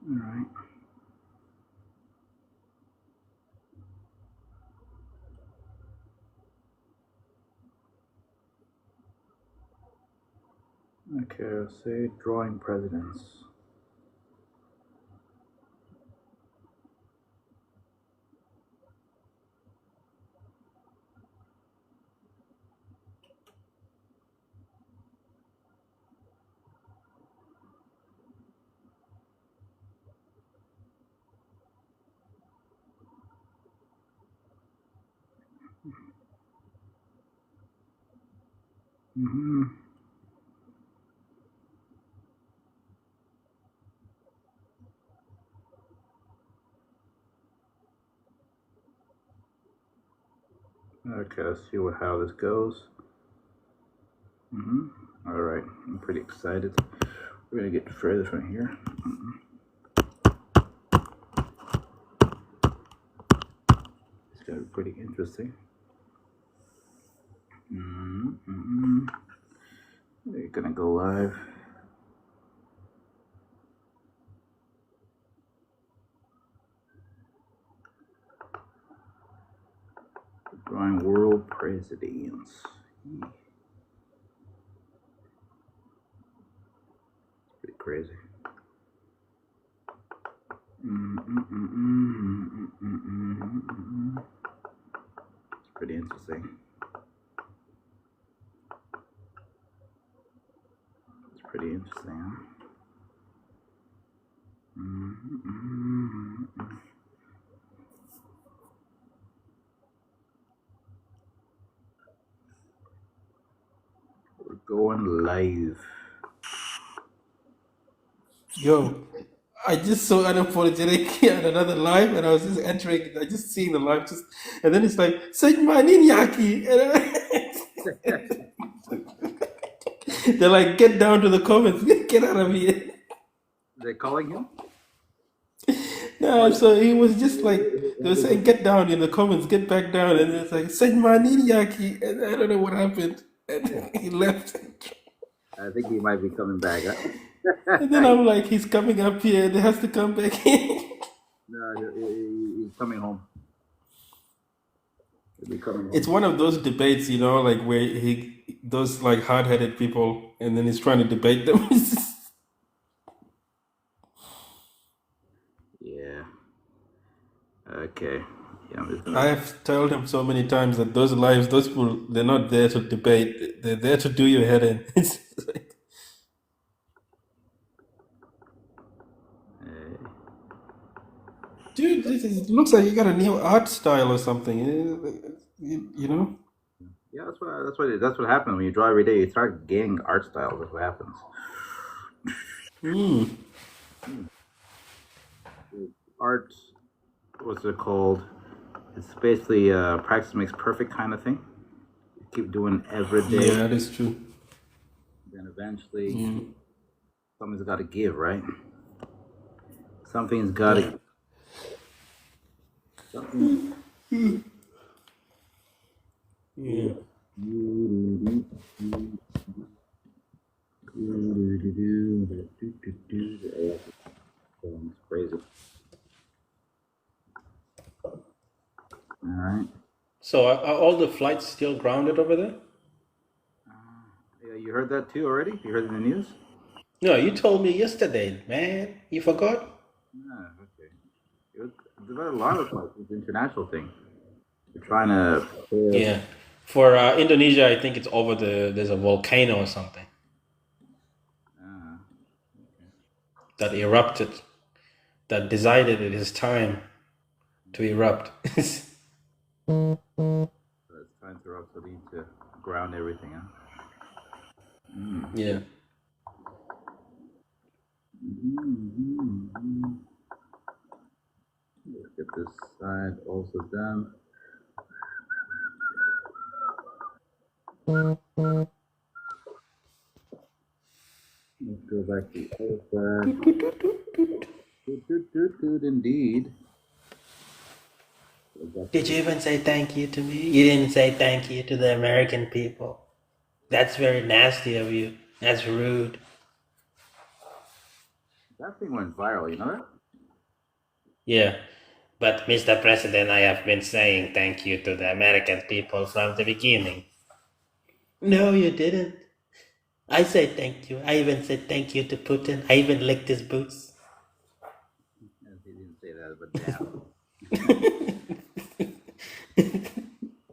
All right. Okay, let's say drawing presidents. Mm-hmm. Okay, let's see how this goes. Mm-hmm. All right, I'm pretty excited. We're gonna get further from here. It's gonna be pretty interesting. Mm-hmm. We're gonna go live. Drawing world presidents. Pretty crazy. It's pretty interesting. It's pretty interesting, huh? We're going live. Yo, I just saw unapologetic on another live, and I was just entering. I just seeing the live, and then it's like Sejmanin Yaki, and they're like, "Get down to the comments, get out of here." They're calling him? No, so he was just like they were saying, "Get down in the comments, get back down," and it's like Sejmanin Yaki, and I don't know what happened, and he left. I think he might be coming back. Huh? And then I'm like, he's coming up here, and he has to come back in. No, he's coming home. He'll be coming It's home. one of those debates, like where those like hard-headed people, and then he's trying to debate them. Yeah. Okay. Yeah, I'm just I gonna. have told him so many times that those lives, those people, they're not there to debate. They're there to do your head in. It's like, Uh, dude, it looks like you got a new art style or something. You know? yeah, that's what happens when you draw every day. You start gaining art style. That's what happens. Mm. Art, what's it called? It's basically practice makes perfect kind of thing. You keep doing every day, Yeah, that is true. then eventually Mm. something's got to give, right? Something's got Yeah. to. Something. Yeah. It's crazy. All right. So are all the flights still grounded over there? Yeah, you heard that too already? You heard it in the news? No, you told me yesterday, man. You forgot? Yeah, okay. There's a lot of like this international thing. They're trying to prepare. Yeah. For Indonesia, I think it's over there's a volcano or something Uh, that erupted, that decided it is time to erupt. so it's trying to rock, so they need to ground everything, huh? Yeah. Let's get this side also done. Let's go back to the other side. Good, indeed. Did you even say thank you to me? You didn't say thank you to the American people. That's very nasty of you. That's rude. That thing went viral. You know that? Yeah. But Mr. President, I have been saying thank you to the American people from the beginning. No, you didn't. I said thank you. I even said thank you to Putin. I even licked his boots. Yes, he didn't say that, but damn.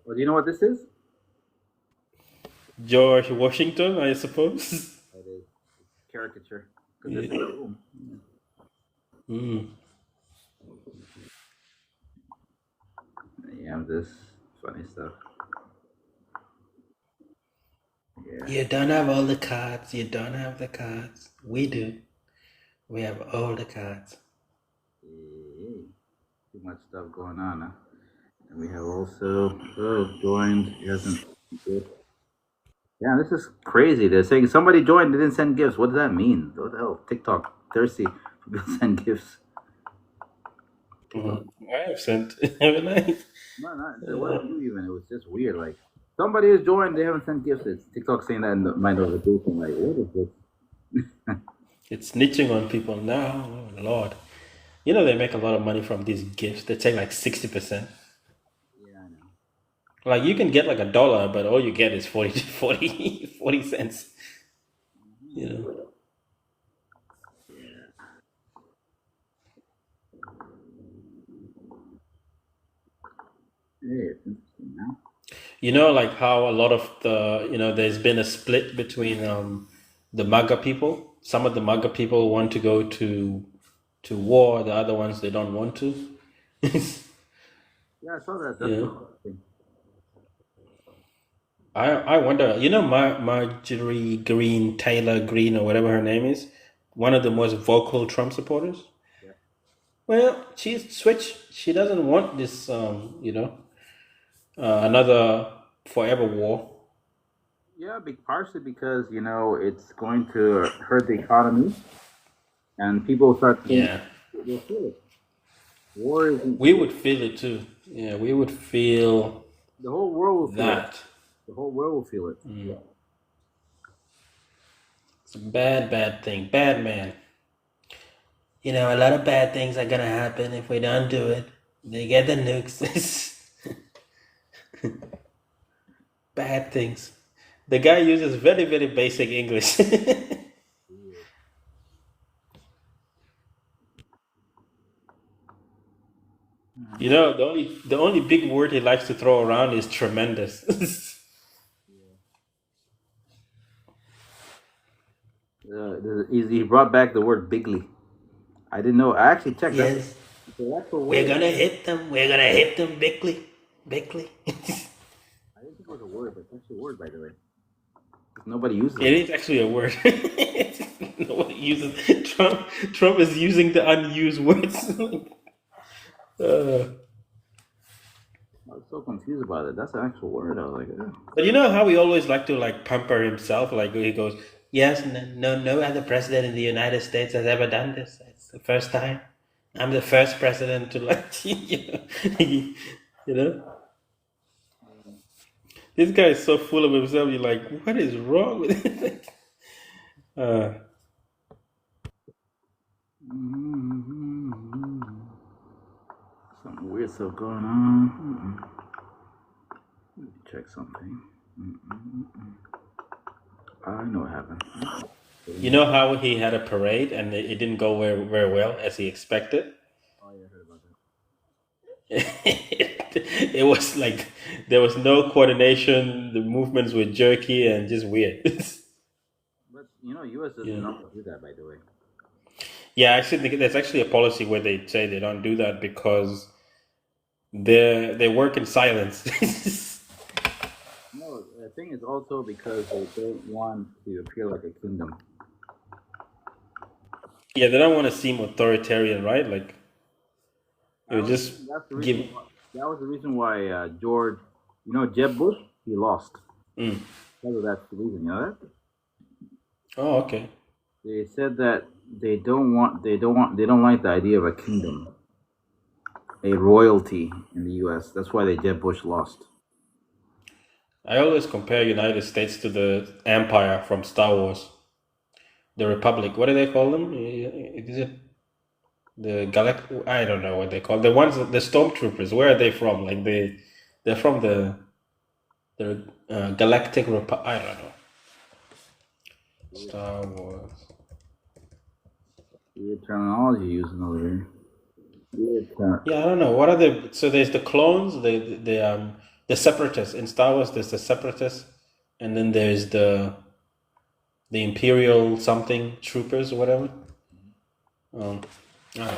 Well, do you know what this is? George Washington, I suppose. It is caricature. Because this is Yeah. boom. Mm. You have this funny stuff. Yeah. You don't have all the cards. You don't have the cards. We do. We have all the cards. Hey, too much stuff going on, huh? And we have also joined. He hasn't. Yeah, this is crazy. They're saying somebody joined, they didn't send gifts. What does that mean? What the hell? TikTok thirsty for people to send gifts. I have sent, haven't I? No, not it wasn't you even. It was just weird. Like somebody has joined, they haven't sent gifts. It's TikTok saying that in my notification. Like, what is this? It's snitching on people now. Oh, Lord. You know they make a lot of money from these gifts. They take like 60%. Yeah, I know. Like you can get like $1, but all you get is 40 cents. You know. Yeah. Hey, it's interesting now. You know, like how a lot of there's been a split between the MAGA people. Some of the MAGA people want to go to war. The other ones they don't want to. Yeah, I saw that. That's Yeah. interesting. I wonder. You know, Marjorie Green Taylor Green or whatever her name is, one of the most vocal Trump supporters. Yeah. Well, she's switched. She doesn't want this. Another forever war. Yeah, partially because it's going to hurt the economy, and people start seeing Yeah. they'll feel it. War isn't. We would feel it too. Yeah, we would feel The whole world will feel it. that. The whole world will feel it. It's a bad, bad thing. Bad man. You know, a lot of bad things are gonna happen if we don't do it. They get the nukes. Bad things. The guy uses very, very basic English. You know, the only big word he likes to throw around is tremendous. He brought back the word bigly. I didn't know. I actually checked. Yes. That's the We're word. gonna hit them. We're gonna hit them bigly. Bigly. I didn't think it was a word, but it's actually a word, by the way. Nobody uses It it. is actually a word. Nobody uses Trump. Trump is using the unused words. I was so confused about it. That's an actual word. I was like, But you know how he always like to like pamper himself. Like he goes, "Yes, no other president in the United States has ever done this. It's the first time. I'm the first president to like, you know." This guy is so full of himself. You're like, what is wrong with him? something weird stuff going on. Let me check something. I know what happened. You know how he had a parade and it didn't go very, very well as he expected? Oh yeah, I heard about that. It was like there was no coordination. The movements were jerky and just weird. But U.S. does Yeah. not do that, by the way. Yeah, I actually think there's actually a policy where they say they don't do that because they work in silence. No, the thing is also because they don't want to appear like a kingdom. Yeah, they don't want to seem authoritarian, right? Like it would just That's the give. reason. That was the reason why George, Jeb Bush, he lost. Mm. That's the reason. You know that? Oh, okay. They said that they don't like the idea of a kingdom, a royalty in the U.S. That's why Jeb Bush lost. I always compare United States to the Empire from Star Wars. the Republic. What do they call them? Is it the Galact? I don't know what they call the ones. The stormtroopers. Where are they from? Like they're from the Galactic Republic. I don't know. Star Wars. Weird terminology using over here. Weird term. Yeah, I don't know. What are the so there's the clones, the separatists. In Star Wars there's the separatists, and then there's the Imperial something troopers or whatever. I don't know.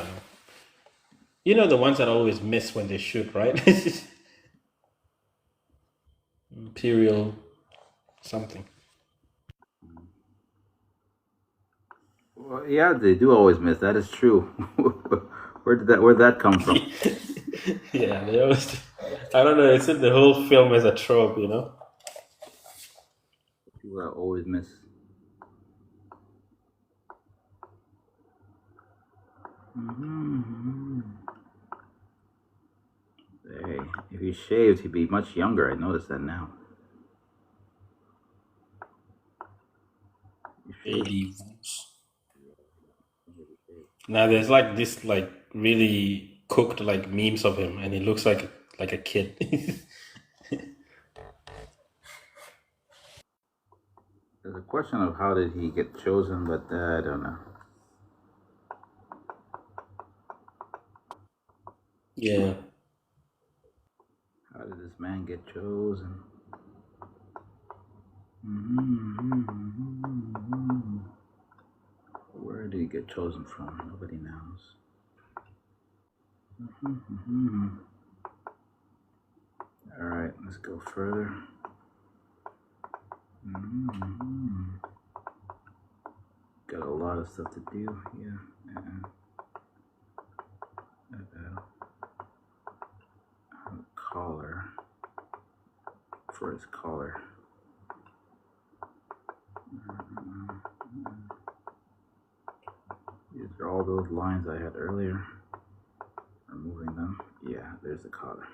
You know the ones that always miss when they shoot, right? Imperial something. Well, yeah, they do always miss. That is true. Where'd that come from? Yeah, they always. I don't know. It's in the whole film as a trope, you know. People that always miss. Mm-hmm. Hey, if he shaved, he'd be much younger. I noticed that now. AD. Now there's like this like really cooked like memes of him, and he looks like a kid. There's a question of how did he get chosen, but I don't know. Yeah. How did this man get chosen? Mm-hmm. Where did he get chosen from? Nobody knows. Mm-hmm. All right, let's go further. Mm-hmm. Got a lot of stuff to do here. Collar. For his collar. These are all those lines I had earlier. Removing them. Yeah, there's the collar.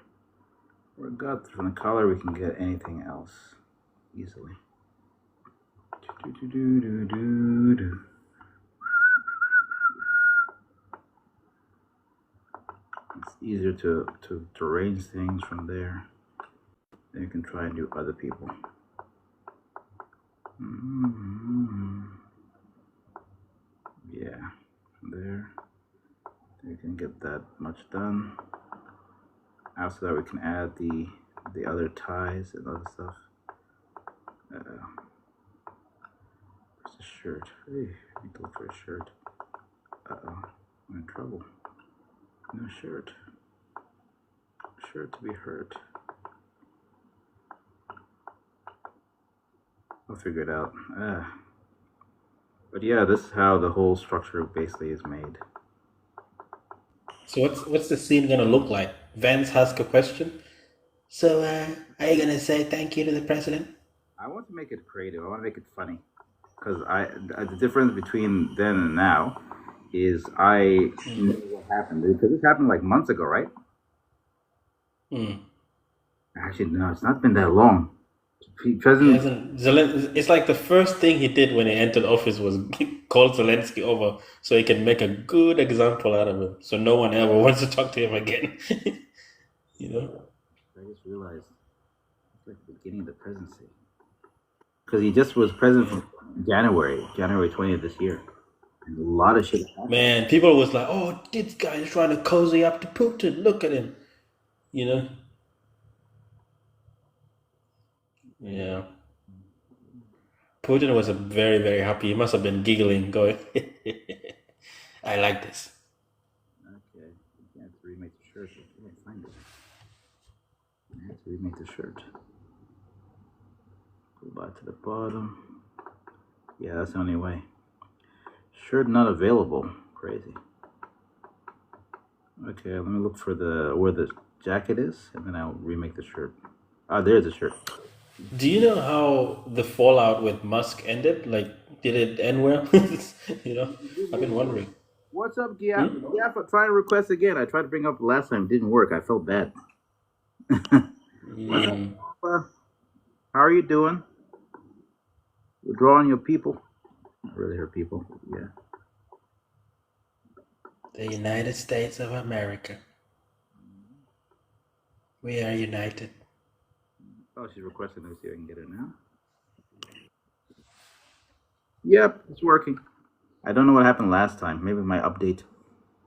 From the collar we can get anything else easily. It's easier to arrange things from there. Then you can try and do other people. Yeah, from there you can get that much done. After that we can add the other ties and other stuff. Where's the shirt? Hey, I need to look for a shirt. I'm in trouble. No shirt. Shirt to be hurt. I'll figure it out. But yeah, this is how the whole structure basically is made. So what's the scene gonna look like? Vance asks a question. So are you gonna say thank you to the president? I want to make it creative. I want to make it funny. Because the difference between then and now is I know what happened. Because this happened like months ago, right? Actually, no, it's not been that long. It's like the first thing he did when he entered office was call Zelensky over so he can make a good example out of him, so no one ever wants to talk to him again. You know. I just realized it's like the beginning of the presidency. Because he just was president from January 20th this year. And a lot of shit happened. Man, people was like, "Oh, this guy is trying to cozy up to Putin. Look at him," you know. Yeah. Putin was very, very happy. He must have been giggling, going, "I like this." Okay, you have to remake the shirt. I can't find it. I have to remake the shirt. Go back to the bottom. Yeah, that's the only way. Shirt not available. Crazy. Okay, let me look for where the jacket is, and then I'll remake the shirt. Ah, there's the shirt. Do you know how the fallout with Musk ended? Like, did it end well? You know, I've been wondering. What's up, Gia? Yeah, for trying to request again. I tried to bring up last time, didn't work. I felt bad. What's up? How are you doing? We're drawing your people. Not really hurt people. Yeah. The United States of America. We are united. Oh, she's requesting. Let me see if I can get it now. Yep, it's working. I don't know what happened last time. Maybe my update.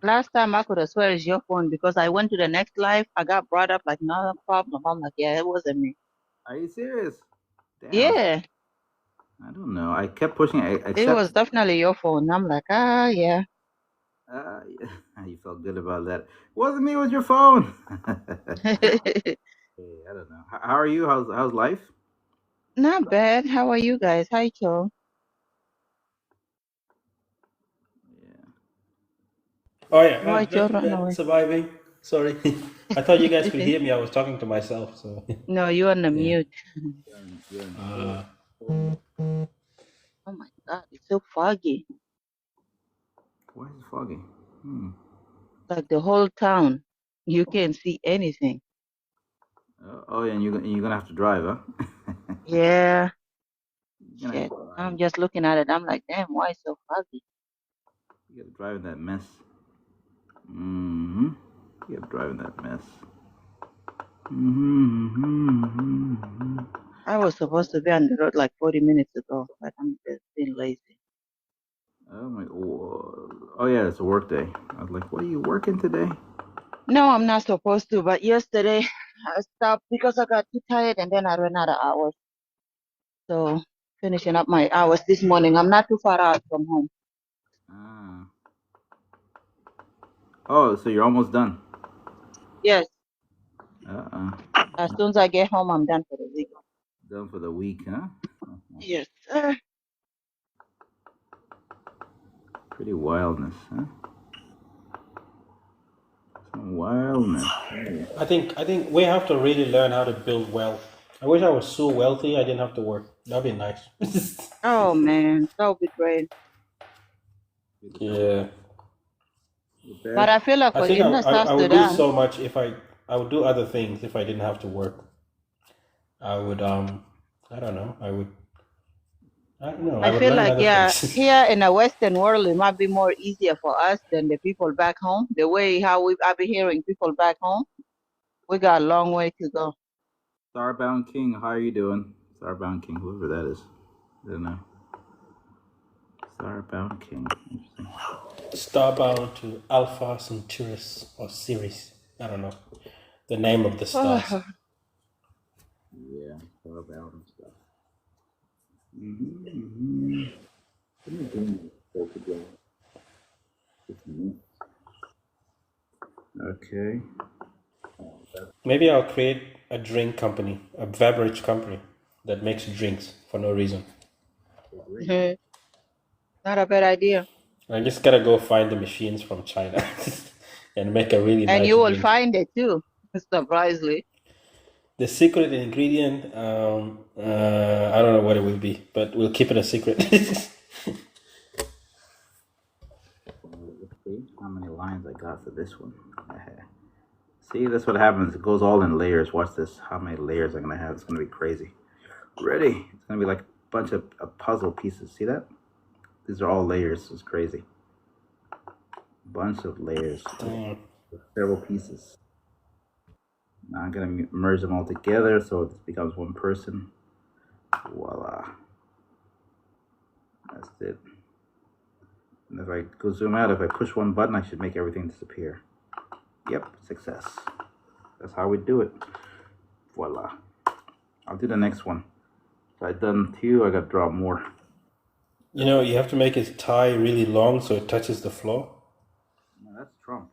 Last time I could have swear it's your phone because I went to the next live. I got brought up like not a problem. I'm like, yeah, it wasn't me. Are you serious? Damn. Yeah, I don't know. I kept pushing. I it accept. was definitely your phone. I'm like, yeah. You felt good about that. Wasn't me. It was your phone. Hey, I don't know. How are you? How's life? Not bad. How are you guys? Hi, Joe. Yeah. Oh yeah, Why Joe run good, away? surviving. Sorry, I thought you guys could hear me. I was talking to myself. So No, you on the yeah. mute. You're in Oh my God, it's so foggy. Why is it foggy? Like the whole town, you can't see anything. Oh yeah, and you're gonna have to drive, huh? Yeah, You're gonna have shit. to drive. I'm just looking at it. I'm like, damn, why it's so foggy? You gotta drive in that mess. Mm-hmm. You gotta drive in that mess. Mm-hmm. I was supposed to be on the road like 40 minutes ago, but I'm just being lazy. Oh my. Oh yeah, it's a work day. I was like, what are you working today? No, I'm not supposed to, but yesterday I stopped because I got too tired and then I ran out of hours. So finishing up my hours this morning. I'm not too far out from home. Ah. Oh, so you're almost done. Yes, Uh-uh. as soon as I get home, I'm done for the week. Done for the week, huh? Yes, sir. Pretty wildness, huh? Some wildness. I think we have to really learn how to build wealth. I wish I was so wealthy I didn't have to work. That'd be nice. Oh man, that would be great. Yeah, But I feel like I for think in the South I would do Sudan, so much if I would do other things if I didn't have to work. I would I don't know. I don't know. I I would feel learn like other yeah, things. here in the Western world, it might be more easier for us than the people back home. The way how I've been hearing people back home, we got a long way to go. Starbound King, how are you doing? Starbound King, whoever that is. I don't know. Starbound King. Interesting. Starbound to Alpha Centaurus or Sirius. I don't know the name of the stars. Yeah, Starbound and stuff. Mm-hmm. Okay. Maybe I'll create a drink company, a beverage company that makes drinks for no reason. Not a bad idea. I just gotta go find the machines from China and make a really And nice you will drink. find it too, surprisingly. The secret ingredient, I don't know what it will be, but we'll keep it a secret. Let's see how many lines I got for this one. See, that's what happens. It goes all in layers. Watch this. How many layers I'm gonna have? It's gonna be crazy. Ready? It's gonna be like a bunch of puzzle pieces. See that? These are all layers. It's crazy. Bunch of layers. Several pieces. Now I'm gonna merge them all together so this becomes one person. Voila. That's it. And if I go zoom out, if I push one button, I should make everything disappear. Yep, success. That's how we do it. Voila. I'll do the next one. So I've done two, I gotta draw more. You know, you have to make his tie really long so it touches the floor. No, that's Trump.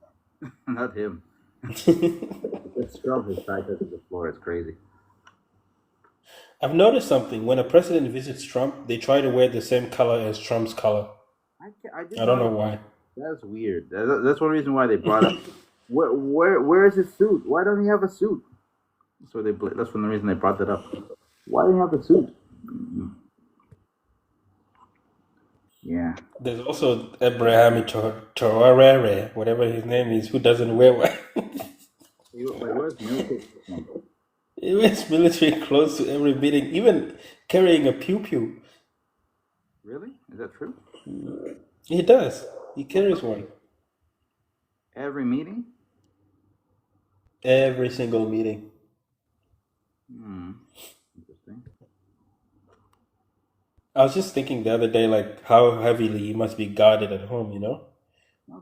Not him. It's Trump, his tie touches the floor. It's crazy. I've noticed something. When a president visits Trump, they try to wear the same color as Trump's color. I don't know why. That's weird. That's one reason why they brought up. Where is his suit? Why don't he have a suit? So that's one reason they brought that up. Why do you have the suit? Yeah. There's also Abraham Traore, whatever his name is, who doesn't wear one. Where's military? He wears military clothes to every meeting, even carrying a pew pew. Really? Is that true? He does. He carries one Every meeting? every single meeting. Interesting. I was just thinking the other day, like how heavily he must be guarded at home. No,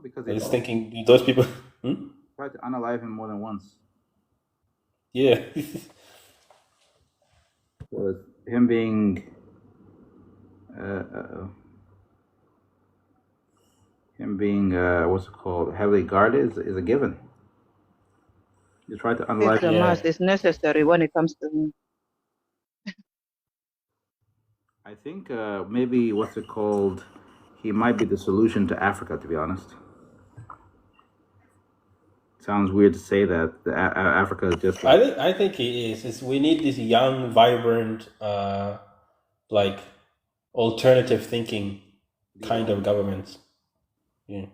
because I they was thinking, do those people? Hmm? tried to unalive him more than once. Yeah. So him being what's it called, heavily guarded is a given. You try to unalive It's a him. Yeah. must. It's necessary when it comes to him. I think maybe what's it called, he might be the solution to Africa, to be honest. Sounds weird to say that. Africa is just like I think he is. We need this young, vibrant, like alternative thinking kind of governments. Yeah.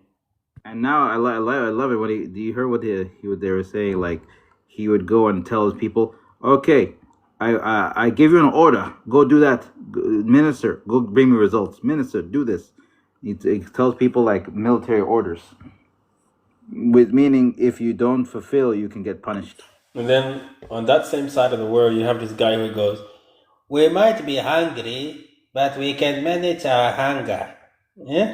and now I love it. Do you hear what they were saying? Like he would go and tell his people, "Okay, I give you an order. Go do that, minister. Go bring me results. Minister, do this." He tells people like military orders, with meaning if you don't fulfill, you can get punished. And then on that same side of the world, you have this guy who goes, "We might be hungry, but we can manage our hunger." Yeah.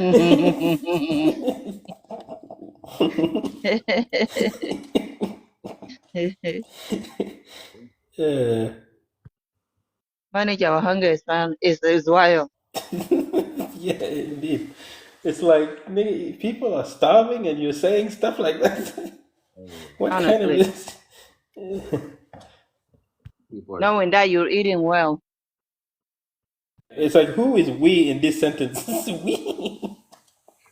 Yeah. Manage our hunger is wild. Yeah, indeed. It's like nigga, people are starving and you're saying stuff like that. What kind of Honestly, this? People are knowing that you're eating well. It's like who is we in this sentence? We.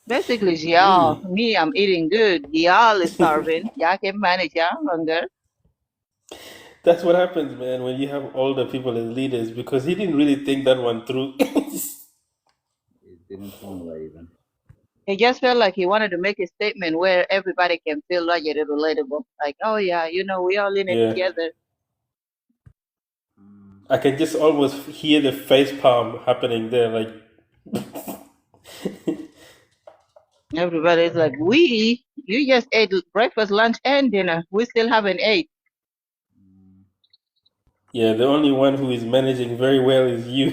Basically, it's y'all. We. Me, I'm eating good. Y'all is starving. Y'all can manage y'all hunger. That's what happens, man, when you have older people as leaders because he didn't really think that one through. It didn't sound right even. He just felt like he wanted to make a statement where everybody can feel like it is relatable. Like, oh yeah, we all in it Yeah. together. I can just almost hear the face palm happening there, like Everybody's like, you just ate breakfast, lunch, and dinner. We still haven't ate. yeah, the only one who is managing very well is you.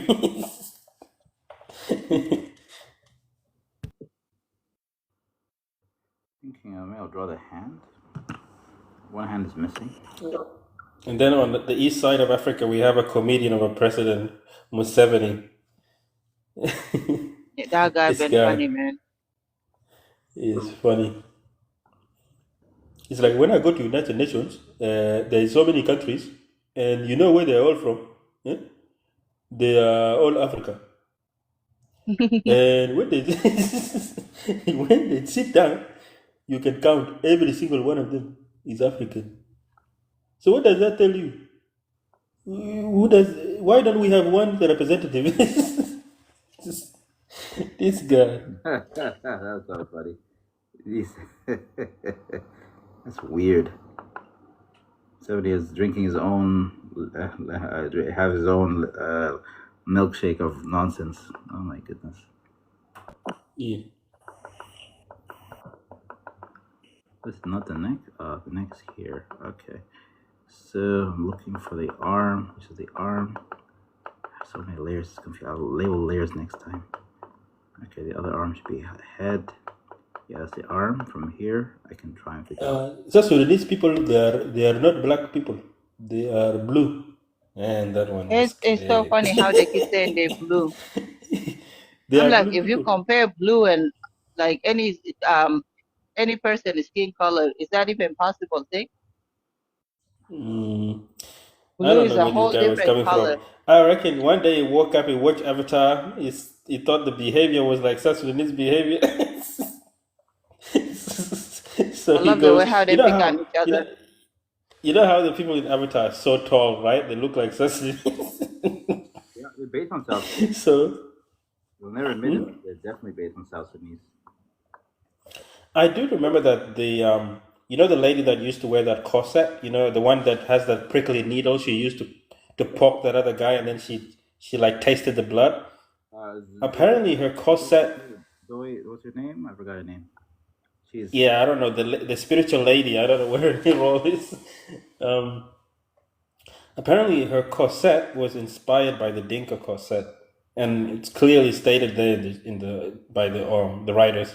Thinking I'll draw the hand. One hand is missing. And then on the east side of Africa, we have a comedian of a president, Museveni. That guy This been funny, guy man. is funny. It's like when I go to United Nations, there is so many countries, and you know where they're all from. Yeah? They are all Africa. And when they when they sit down, you can count every single one of them is African. So what does that tell you? Who does? Why don't we have one representative? This guy. That's so funny. That's weird. Somebody is drinking his own, have his own milkshake of nonsense. Oh my goodness. Yeah. This is not the neck. The neck's here. Okay. So I'm looking for the arm. Which is the arm? So many layers. I'll label layers next time. Okay, the other arm should be head. Yeah, that's the arm. From here, I can try and figure out. So Sudanese people, they are not black people. They are blue. And that one is It's so great. funny how they keep saying they blue. They I'm are like, blue if you people. compare blue and like any person's skin color, is that even possible thing? I Blue don't is know a where this whole guy was different coming color. from. I reckon one day he woke up, he watched Avatar, he thought the behavior was like South Sudanese behavior. So I he love the way goes, how they pick on each you know, other. you know how the people in Avatar are so tall, right? They look like South Sudanese. Yeah, they're based on South Sudanese. So We'll never admit it, but they're definitely based on South Sudanese. I do remember that the lady that used to wear that corset, the one that has that prickly needle, she used to poke that other guy, and then she like tasted the blood. Apparently, her corset. Zoe, what's her name? I forgot her name. She's Yeah, I don't know the spiritual lady. I don't know what her name all is. Um, Apparently, her corset was inspired by the Dinka corset, and it's clearly stated there in the by the writers.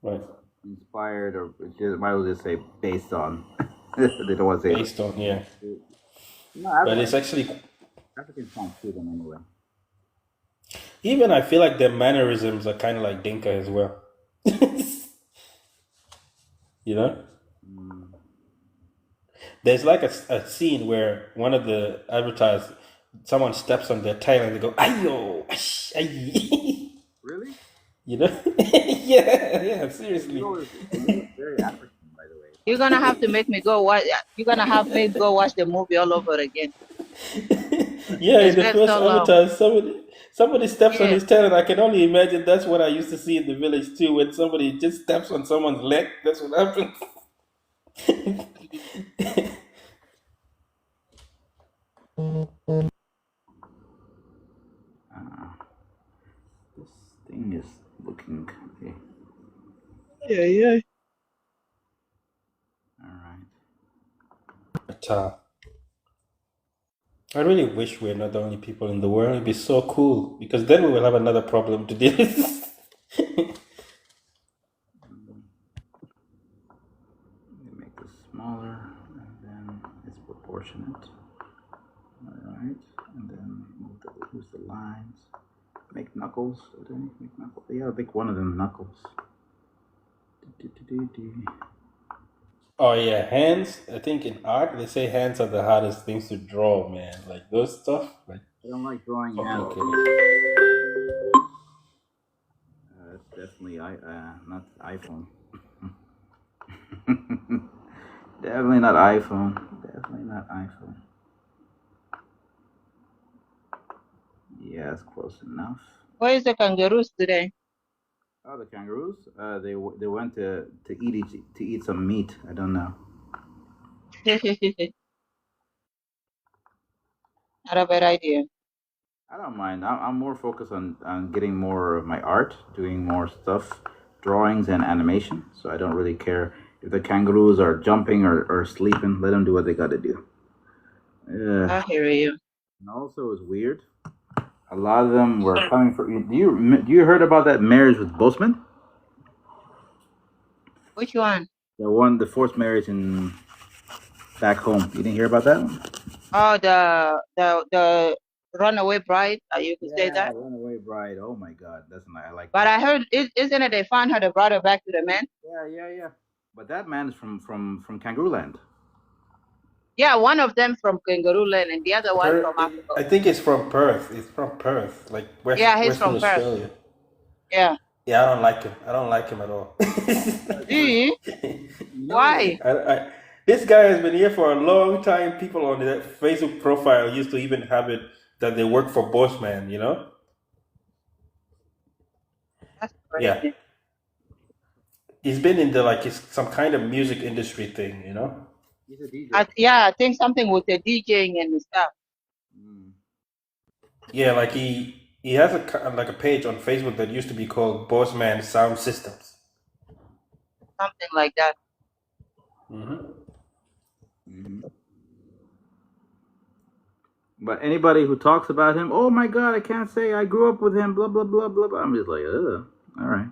Right. inspired, or might as well just say based on. They don't want to say. Based on, yeah. No, But it's actually, Africans can't see them anyway. even I feel like their mannerisms are kind of like Dinka as well. You know? Mm. There's like a scene where one of the advertisers, someone steps on their tail and they go, ayo, ash, ay. Really? You know? yeah, seriously. Very African, by the way. You're gonna have to make me go watch. You're gonna have me go watch the movie all over again. Yeah, in It's the been first so long. advertise, somebody steps on Yeah. his tail, and I can only imagine that's what I used to see in the village too. When somebody just steps on someone's leg, that's what happens. This thing is looking okay. Yeah. All right. But, I really wish we're not the only people in the world. It'd be so cool because then we will have another problem to deal with. Let me make this smaller, and then it's proportionate. All right, and then move the lines. Make knuckles. Make knuckles. Yeah, make one of them knuckles. Oh yeah, hands. I think in art they say hands are the hardest things to draw, man. Like those stuff. Like I don't like drawing fucking hands. kidding. That's definitely not iPhone. Definitely not iPhone. Definitely not iPhone. Yeah, it's close enough. Where is the kangaroos today? Oh, the kangaroos. They went to eat some meat. I don't know. Not a bad idea. I don't mind. I'm more focused on getting more of my art, doing more stuff, drawings and animation. So I don't really care if the kangaroos are jumping or sleeping. Let them do what they got to do. I hear you. And also, it's weird. A lot of them were coming for. Do you heard about that marriage with Bosman? Which one? The forced marriage in back home. You didn't hear about that one? Oh, the runaway bride. You could say that. Runaway bride. Oh my God, that's not. I like. But that. I heard, isn't it? They found her. They brought her back to the man. Yeah. But that man is from Kangaroo Land. Yeah, one of them from Kangaroo Land and the other one from Africa. I think it's from Perth. It's from Perth, like Yeah, he's Western from Perth. Australia. Yeah. Yeah, I don't like him. I don't like him at all. Do you? Why? This guy has been here for a long time. People on that Facebook profile used to even have it that they work for Bossman, you know? That's crazy. Yeah. He's been in it's some kind of music industry thing, you know? He's a DJ. I think something with the DJing and stuff. Yeah, like he has a page on Facebook that used to be called Bossman Sound Systems. Something like that. But anybody who talks about him, oh my God, I can't say I grew up with him, blah blah blah blah blah. I'm just like, all right.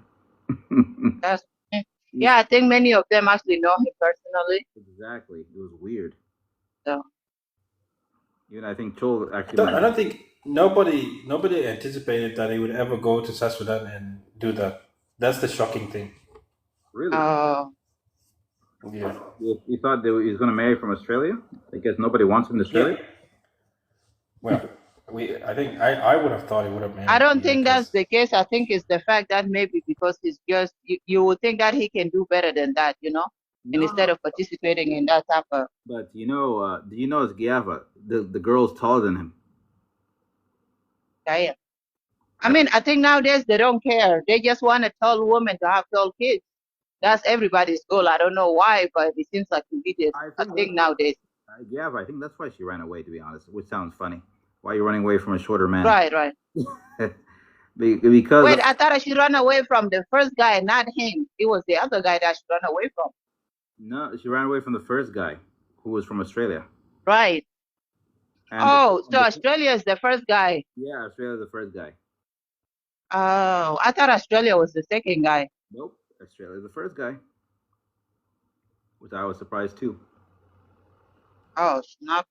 Yeah, I think many of them actually know him personally. Exactly. It was weird. So Even I think Chol actually. I don't think nobody anticipated that he would ever go to South Sudan and do that. That's the shocking thing. Really? Yeah. You thought he was going to marry from Australia? I guess nobody wants him in Australia. Yeah. Well, I think I would have thought he would have married. I don't think that's the case. I think it's the fact that maybe because he's just you would think that he can do better than that, you know, and instead of participating in that type of. But do you know it's Giava? The girl's taller than him. Yeah. I mean, I think nowadays they don't care. They just want a tall woman to have tall kids. That's everybody's goal. I don't know why, but it seems like to be a thing nowadays. Yeah, I think that's why she ran away, to be honest, which sounds funny. Why are you running away from a shorter man? Right. Because Wait, I thought she ran away from the first guy, not him. It was the other guy that she ran away from. no, she ran away from the first guy who was from Australia. Right. And Oh, so the, Australia is the first guy. yeah, Australia's the first guy. Oh, I thought Australia was the second guy. Nope, Australia's the first guy, which I was surprised too. Oh, snap.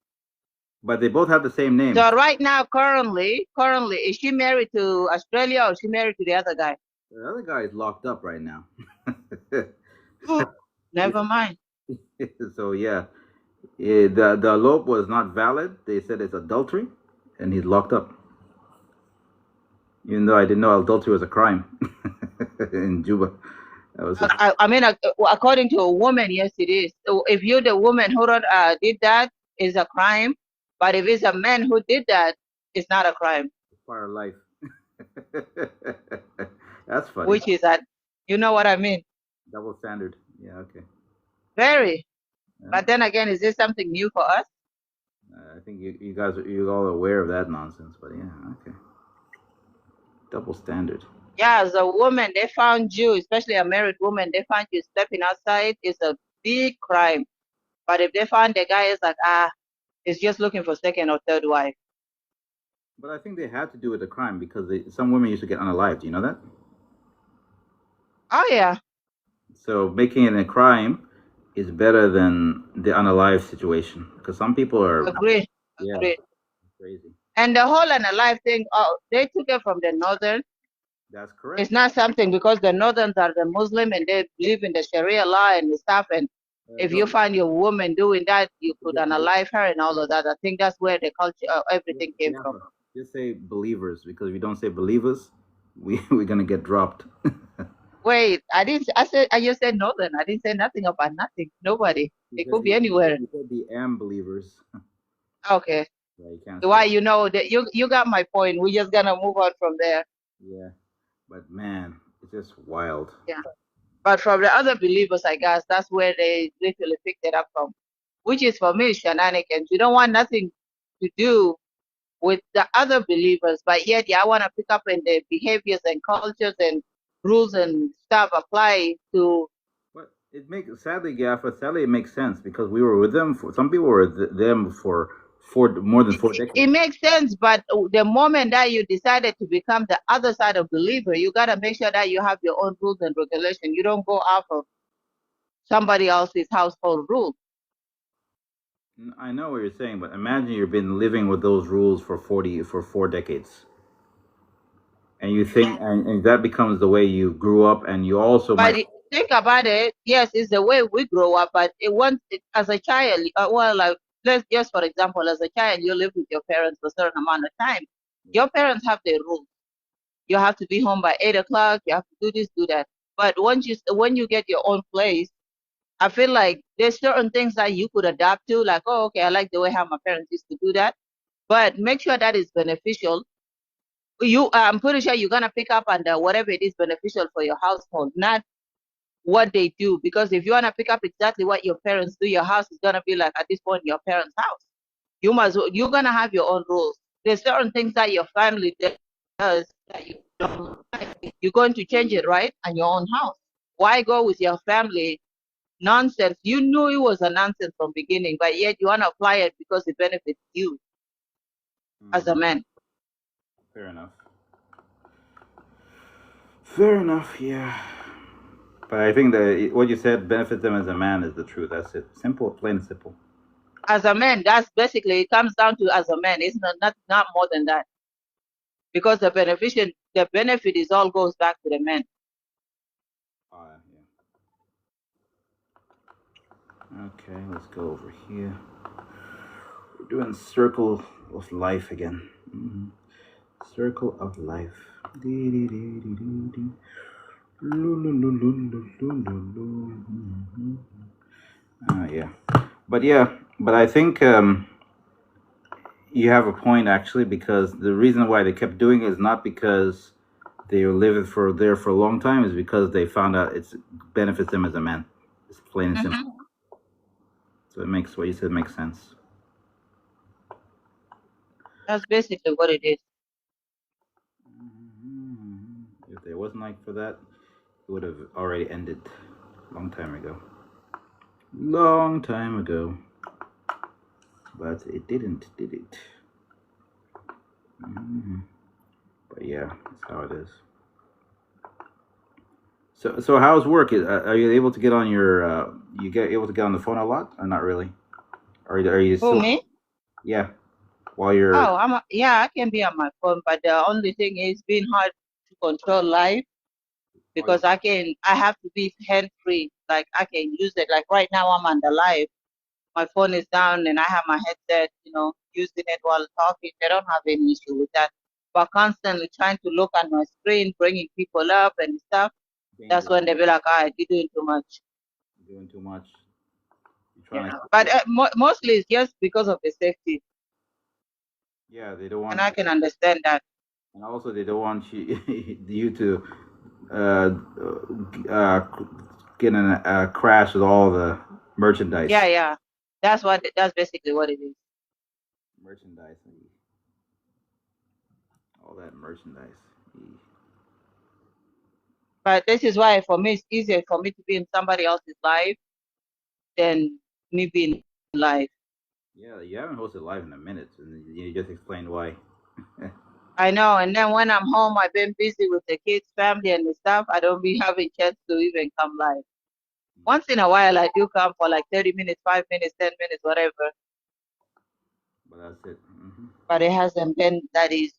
But they both have the same name. So right now, currently, is she married to Australia or is she married to the other guy? The other guy is locked up right now. Oh, never mind. So yeah, the elope was not valid. They said it's adultery, and he's locked up. Even though I didn't know adultery was a crime in Juba. That was I mean, according to a woman, yes, it is. So if you're the woman who did that, it's a crime. But if it's a man who did that, it's not a crime. part of life. That's funny. Which is that, you know what I mean? Double standard. Yeah. Okay. Very. Yeah. But then again, is this something new for us? I think you guys you're all aware of that nonsense, but yeah, okay. Double standard. Yeah, as a woman, they found you, especially a married woman, they found you stepping outside is a big crime. But if they found the guy is like, he's just looking for second or third wife. But I think they had to do with the crime because some women used to get unalived. Do you know that? Oh yeah. So making it a crime is better than the unalived situation because some people are Agree. yeah, Agree. crazy. And the whole unalive thing, they took it from the northern. That's correct. It's not something because the northerns are the Muslim and they believe in the Sharia law and the stuff. And if you find your woman doing that, you could unalive her and all of that. I think that's where the culture, everything came from. Just say believers because if you don't say believers, we're gonna get dropped. Wait, I didn't. I just said northern. I didn't say nothing about nothing. Nobody. It could be anywhere. You said the am believers. Okay. Yeah, you can't. Why you know that you got my point. We're just gonna move on from there. Yeah, but man, it's just wild. Yeah. But from the other believers, I guess that's where they literally picked it up from, which is for me shenanigans. You don't want nothing to do with the other believers, but yet I want to pick up in the behaviors and cultures and rules and stuff apply to. But it makes sadly, Gaffa, sadly it makes sense because we were with them for some people were them for more than 4 decades. It makes sense, but the moment that you decided to become the other side of believer, you gotta make sure that you have your own rules and regulations. You don't go off of somebody else's household rules. I know what you're saying, but imagine you've been living with those rules for 4 decades. And you think, and that becomes the way you grew up, and you also But think about it. Yes, it's the way we grow up. But as a child, let's just for example, as a child, you live with your parents for a certain amount of time. Your parents have their rules. You have to be home by 8 o'clock. You have to do this, do that. But when you get your own place, I feel like there's certain things that you could adapt to. Like, oh, okay, I like the way how my parents used to do that. But make sure that is beneficial. I'm pretty sure you're gonna pick up under whatever it is beneficial for your household, not what they do. Because if you wanna pick up exactly what your parents do, your house is gonna be like at this point your parents' house. You're gonna have your own rules. There's certain things that your family does that you don't like. You're going to change it, right? On your own house. Why go with your family nonsense? You knew it was a nonsense from beginning, but yet you wanna apply it because it benefits you as a man. Fair enough. Fair enough, yeah. But I think that what you said benefits them as a man is the truth. That's it. Simple, plain and simple. As a man, that's basically it comes down to as a man. It's not more than that. Because the benefit is all goes back to the man. Yeah. Okay, let's go over here. We're doing circle of life again. Circle of life. Yeah. But I think you have a point actually because the reason why they kept doing it is not because they were living there for a long time, is because they found out it benefits them as a man. It's plain and simple. So it makes what you said makes sense. That's basically what it is. it wasn't like for that, it would have already ended long time ago. Long time ago. But it didn't, did it? But yeah, that's how it is. So how's work? Are you able to get on your? You get able to get on the phone a lot, or not really? Are you Who, still? me? Yeah, while you're. Oh, yeah, I can be on my phone, but the only thing is being hard to control live because I have to be hand free. Like I can use it. Like right now I'm on the live. My phone is down and I have my headset, using it while talking. They don't have any issue with that. But constantly trying to look at my screen, bringing people up and stuff, that's Dangerous. when they be like, all right, you're doing too much. You're doing too much. You're trying Yeah. to. But mostly it's just because of the safety. Yeah, they don't And want. I can understand that. And also, they don't want you to uh, uh, get in a crash with all the merchandise. Yeah. That's basically what it is. Merchandise. All that merchandise. But this is why for me it's easier for me to be in somebody else's life than me being live. Yeah, you haven't hosted live in a minute, and you just explained why. I know, and then when I'm home, I've been busy with the kids, family, and the stuff. I don't be having chance to even come live. Once in a while, I do come for like 30 minutes, 5 minutes, 10 minutes, whatever. But that's it. But it hasn't been that easy.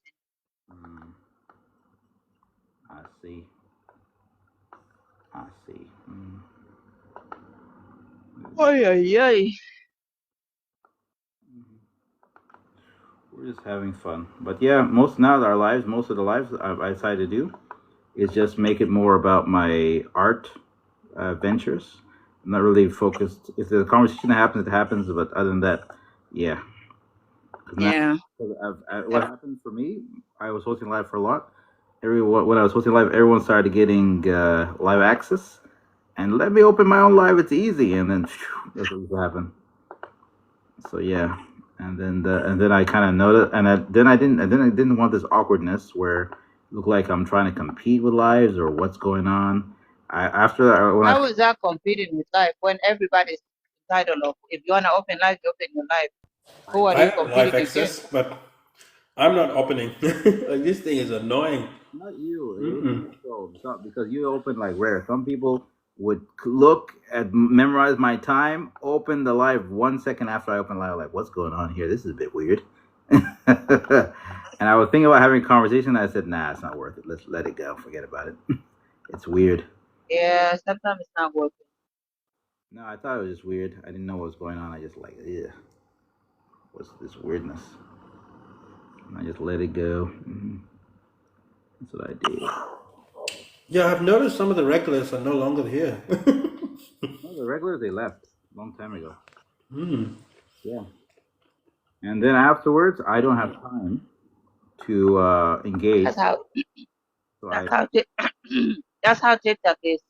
I see. I see. Oy, oy, oy. We're just having fun. But yeah, most of the lives I decided to do is just make it more about my art ventures. I'm not really focused. If the conversation happens, it happens. But other than that, yeah. 'Cause now, Yeah. what happened for me, I was hosting live for a lot. When I was hosting live, everyone started getting live access. And let me open my own live. It's easy. And then that's what happened. So yeah. And then I kind of noticed, and then I didn't want this awkwardness where it looked like I'm trying to compete with lives or what's going on. After that, How is that competing with life when everybody's entitled of, if you want to open live, you open your life. Who are I you have live competing against? access, but I'm not opening. Like this thing is annoying. not you, it was yourself. Because you open like rare. Some people would look at memorize my time, open the live 1 second after I open live, like what's going on here? This is a bit weird. And I was thinking about having a conversation. I said, nah, it's not worth it. Let's let it go. Forget about it. It's weird. Yeah, sometimes it's not working. No, I thought it was just weird. I didn't know what was going on. I just like, yeah, what's this weirdness? And I just let it go. That's what I did. Yeah, I've noticed some of the regulars are no longer here. No, the regulars they left a long time ago. Yeah, and then afterwards, I don't have time to engage. That's how So that's how that's how TikTok is.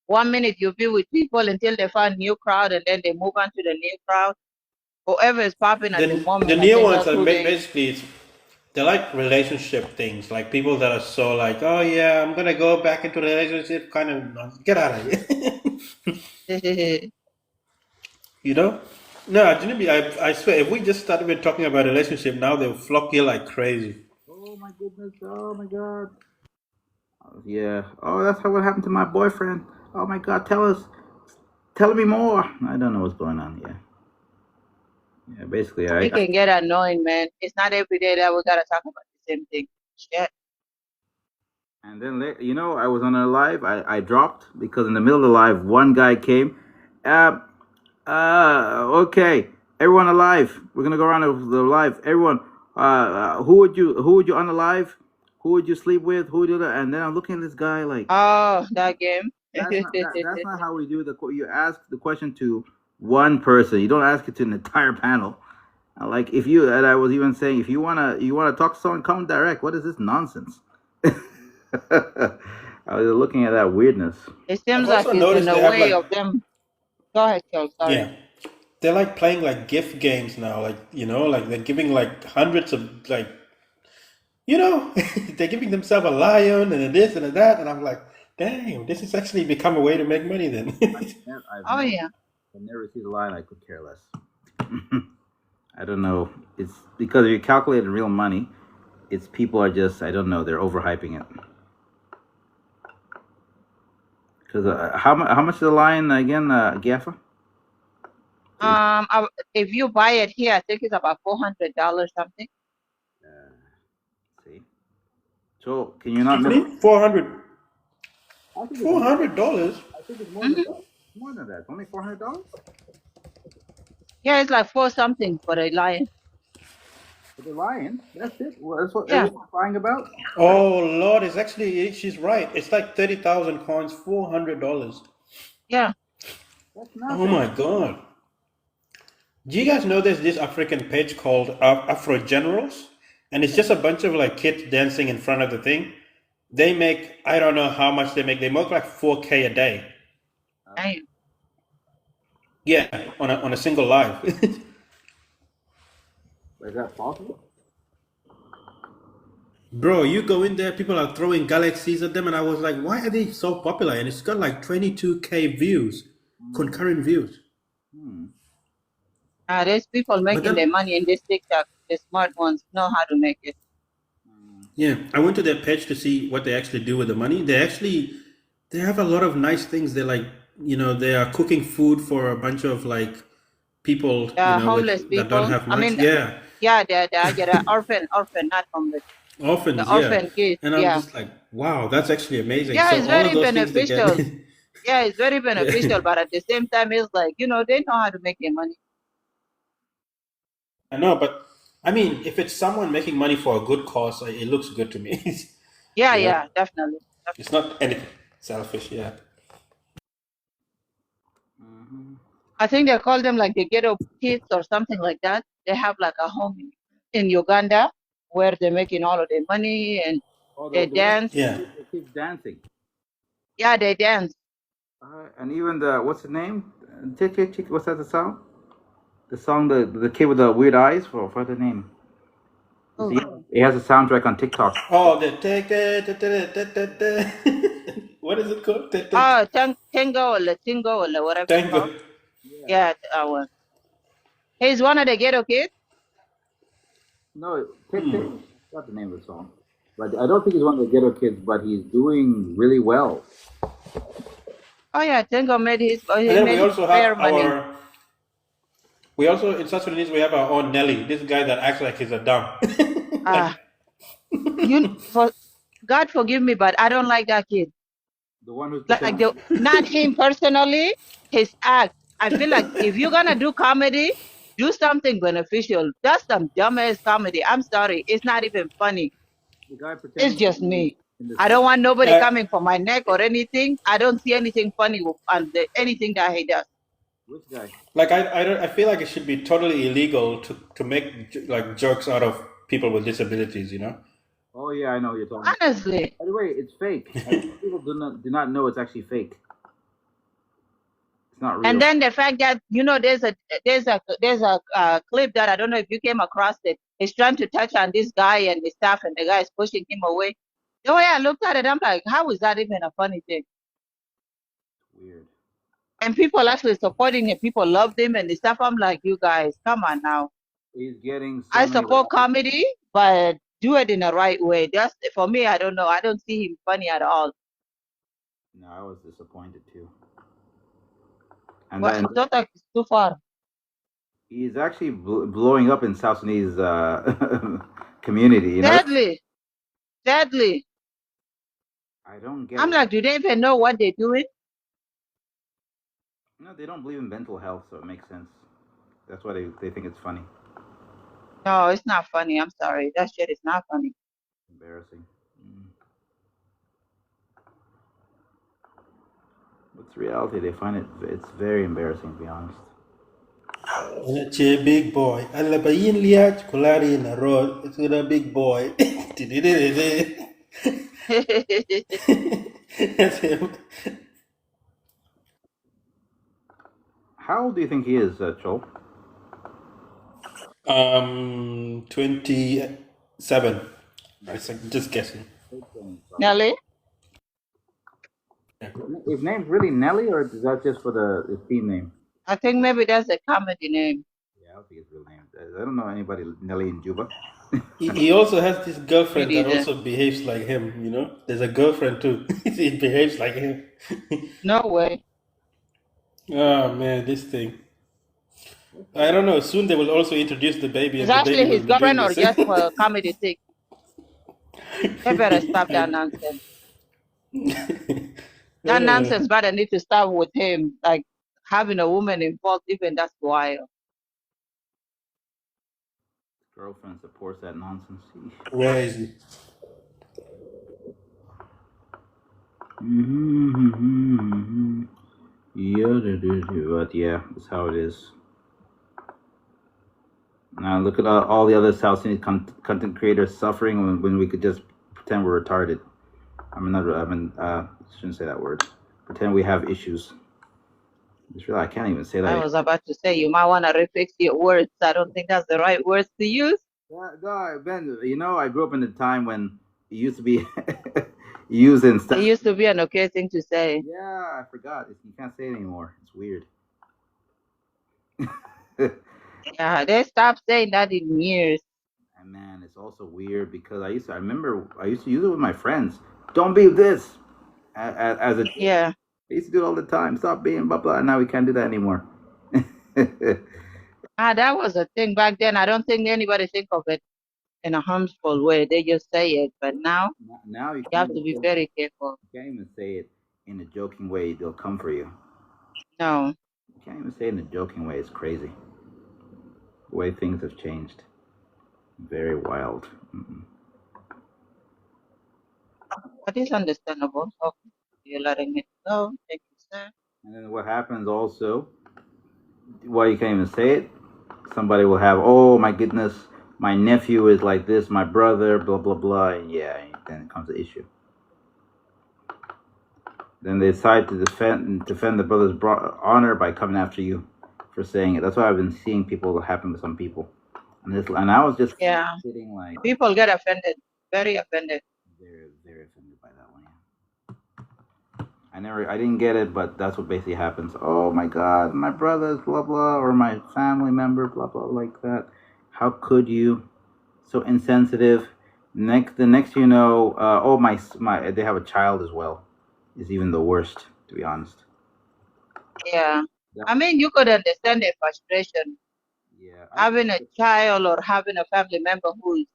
1 minute you be with people until they find new crowd and then they move on to the new crowd. Whoever is popping at the moment, The I new think ones that's are who they. basically they're like relationship things, like people that are so like, oh yeah, I'm gonna go back into a relationship, kind of get out of here. You know? No, I swear, if we just started with talking about relationship now, they'll flock you like crazy. Oh my goodness! Oh my god! Yeah. Oh, that's what happened to my boyfriend. Oh my god! Tell me more. I don't know what's going on. Yeah. Yeah. Basically, It can get annoying, man. It's not every day that we gotta talk about the same thing. Shit. And then, I was on a live. I dropped because in the middle of the live, one guy came. Uh, okay, everyone alive. We're gonna go around the live. Everyone, who would you on the live? Who would you sleep with? Who would you? And then I'm looking at this guy like, Oh, that game. that's not how we do you ask the question to one person. You don't ask it to an entire panel. Like if you, and I was even saying, if you wanna talk to someone, come direct. What is this nonsense? I was looking at that weirdness. It I've seems like also it's in noticed the they have way like, of them. Go ahead, Charles. Sorry. yeah, they're like playing like gift games now, like like they're giving like hundreds of like You know, they're giving themselves a lion and a this and a that, and I'm like, damn, this has actually become a way to make money then. I've Oh never, yeah. I've never seen a lion. I could care less. I don't know. It's because if you calculate in real money, it's people are just I don't know. They're overhyping it. Because how much is a lion again, Gaffa? If you buy it here, I think it's about $400 something. See. So can you not Tiffany, remember? 400 I think it's more. $400. I think it's more than Hmm. that. More than that. Only $400 Yeah, it's like four something for a lion. for the lion. That's it. Well, that's what Yeah, everyone's crying about. Oh Lord, it's actually she's right. It's like 30,000 coins, $400. yeah. That's Oh nothing. my God. Do you guys know there's this African page called Afro Generals? And it's just a bunch of like kids dancing in front of the thing. They make, I don't know how much they make. They make like 4K a day. I, Yeah, on a single live. Is that possible? Bro, you go in there, people are throwing galaxies at them, and I was like, why are they so popular? And it's got like 22K views, Hmm. concurrent views. Hmm. there's people But making their then, money in this TikTok. The smart ones know how to make it. yeah, I went to their page to see what they actually do with the money. They have a lot of nice things. They're like, they are cooking food for a bunch of like people, Homeless that don't people. have I much. mean, Yeah, yeah, they're orphan, not homeless. The orphans. Yeah, orphan kids. and I'm Yeah, just like, wow, that's actually amazing. yeah. So It's all of very those things they get. beneficial. Yeah, it's very Yeah. beneficial. But at the same time, it's like they know how to make their money. I know, but I mean, if it's someone making money for a good cause, it looks good to me. Yeah, you know, yeah, definitely. it's not anything selfish. Yeah. Hmm. I think they call them like the ghetto kids or something like that. They have like a home in Uganda where they're making all of their money and Oh, they the one dance. Yeah. the kids dancing. Yeah, they dance. And even the what's the name? Tick tick tick. What's that? The song? The song the kid with the weird eyes for the name. You Oh, see, it has a soundtrack on TikTok. Oh, the take what is it called? Tango or Latingo or whatever it's Tango. called. Yeah, that one. He's one of the ghetto kids. No, Tick Tick. I forgot the name of the song, but I don't think he's one of the ghetto kids. But he's doing really well. Oh yeah, Tango made And he then we made his also fair have money. we also in South Sudanese we have our own Nelly. This guy that acts like he's a dumb. Like, Ah, for God forgive me, but I don't like that kid. The one who's Like pretending. not him personally, his act. I feel like if you're gonna do comedy, do something beneficial. That's some dumbass comedy. I'm sorry, it's not even funny. The guy It's pretending to just be me. in the I store. don't want nobody uh, coming for my neck or anything. I don't see anything funny on anything that he does. Which guy? like I feel like it should be totally illegal to make like jokes out of people with disabilities. Oh yeah, I know who you're talking about. Honestly. By the way, it's fake. I think people do not know it's actually fake. It's not And real. then the fact that there's a clip that I don't know if you came across it. He's trying to touch on this guy and the staff, and the guy is pushing him away. The way I looked at it, I'm like, how is that even a funny thing? Weird. And people actually supporting it. People love him and the stuff. I'm like, you guys, come on now. He's getting so I many support likes. comedy, but do it in the right way. Just for me, I don't know. I don't see him funny at all. No, I was disappointed too. And But then don't think it's too far. he's actually blowing up in South Sudanese community. Sadly, sadly, I don't get I'm it. like, do they even know what they're doing? No, they don't believe in mental health, so it makes sense. That's why they think it's funny, No, it's not funny. I'm sorry. That shit is not funny. embarrassing. Mm. What's reality? They find it's very embarrassing, to be honest. Che big boy. Alla bayin liach kulari na road. It's a big boy. That's him. How old do you think he is, Chol? 27. I'm just guessing. Nelly? His name's really Nelly, or is that just for the team name? I think maybe that's a comedy name. Yeah, I don't think it's real name. I don't know anybody Nelly in Juba. He also has this girlfriend Me that neither. also behaves like him, you know? There's a girlfriend too. It behaves like him. No way. Oh man, this thing. I don't know. Soon they will also introduce the baby, It's and the baby actually will his be doing girlfriend the or just same. for a comedy thing. They better stop that I- nonsense. That nonsense better need to stop with him. Like having a woman involved, even that's wild. Girlfriend supports that nonsense. Where is he? But yeah, that's how it is. Now look at all the other South Sudanese content creators suffering when we could just pretend we're retarded. I shouldn't say that word. Pretend we have issues. I can't even say that. I was about to say you might want to refix your words. I don't think that's the right words to use. No, Ben, I grew up in a time when it used to be used in stuff. It used to be an okay thing to say. Yeah, I forgot. You can't say it anymore. It's weird. Yeah, they stopped saying that in years. And man, it's also weird because I remember I used to use it with my friends. Don't be this. As a Yeah. I used to do it all the time. Stop being blah blah. Now we can't do that anymore. That was a thing back then. I don't think anybody think of it in a harmful way. They just say it. But now Now you have to be very careful. You can't even say it in a joking way. They'll come for you. No. You can't even say it in a joking way. It's crazy. The way things have changed. Very wild. But it's understandable. Okay. You're letting it go. Thank you, sir. And then what happens also, why you can't even say it, somebody will have, oh my goodness, my nephew is like this, my brother, blah, blah, blah. And yeah, then it comes to issue. Then they decide to defend the brother's honor by coming after you for saying it. That's why I've been seeing people happen with some people. And I was just sitting like, people get offended, very offended. They're very offended by that one. Yeah. I didn't get it, but that's what basically happens. Oh my God, my brother's blah blah, or my family member blah blah, like that. How could you? So insensitive. The next you know, oh my, they have a child as well. Is even the worst, to be honest. Yeah. I mean, you could understand their frustration. Yeah. Having a child or having a family member who's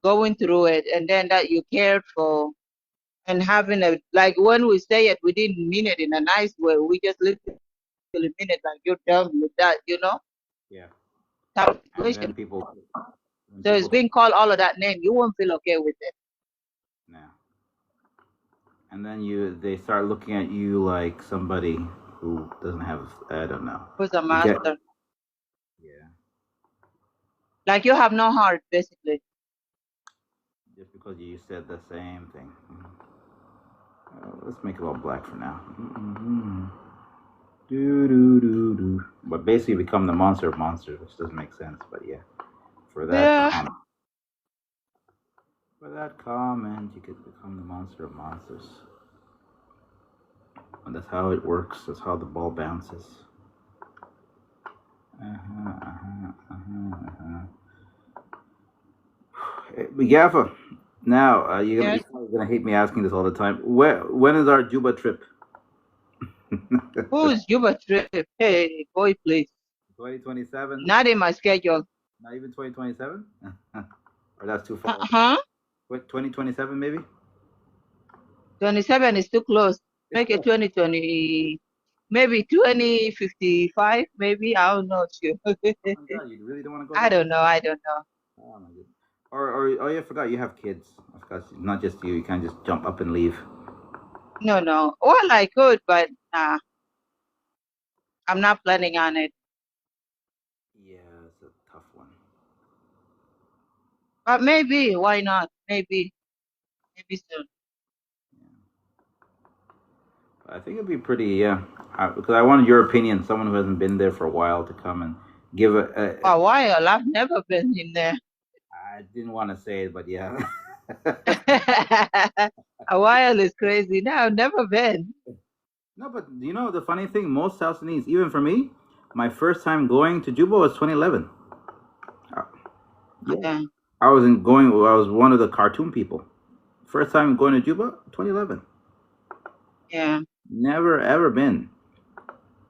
going through it, and then that you cared for, and having like when we say it, we didn't mean it in a nice way. We just literally mean it like you're done with that, Yeah. And then so it's being called all of that name. You won't feel okay with it. No. And then they start looking at you like somebody who doesn't have, I don't know. Who's a master? Yeah. Like you have no heart, basically. Just because you said the same thing. Let's make it all black for now. But basically become the monster of monsters, which doesn't make sense. But yeah, for that comment, you could become the monster of monsters. And that's how it works. That's how the ball bounces. Gaffa, now you're gonna hate me asking this all the time. When is our Juba trip? Who's Juba trip? Hey, boy, please. 2027. Not in my schedule. Not even 2027. Or that's too far. 2027 maybe. 27 is too close. Make it 2020. Maybe 2055. Maybe I don't know. Oh my God, you really don't want to go? I don't know. Oh my goodness. Or you forgot you have kids. I forgot, not just you. You can't just jump up and leave. No. Well, I could, but I'm not planning on it. Yeah, it's a tough one. But maybe, why not? Maybe soon. Yeah. I think it'd be pretty, because I wanted your opinion, someone who hasn't been there for a while, to come and give a while. I've never been in there. I didn't want to say it, but yeah. A while is crazy. No, I've never been. No, but you know the funny thing, most South Sudanese, even for me, my first time going to Juba was 2011. Uh, Yeah, Yeah, I wasn't going. I was one of the cartoon people. First time going to Juba, 2011. yeah. Never ever been.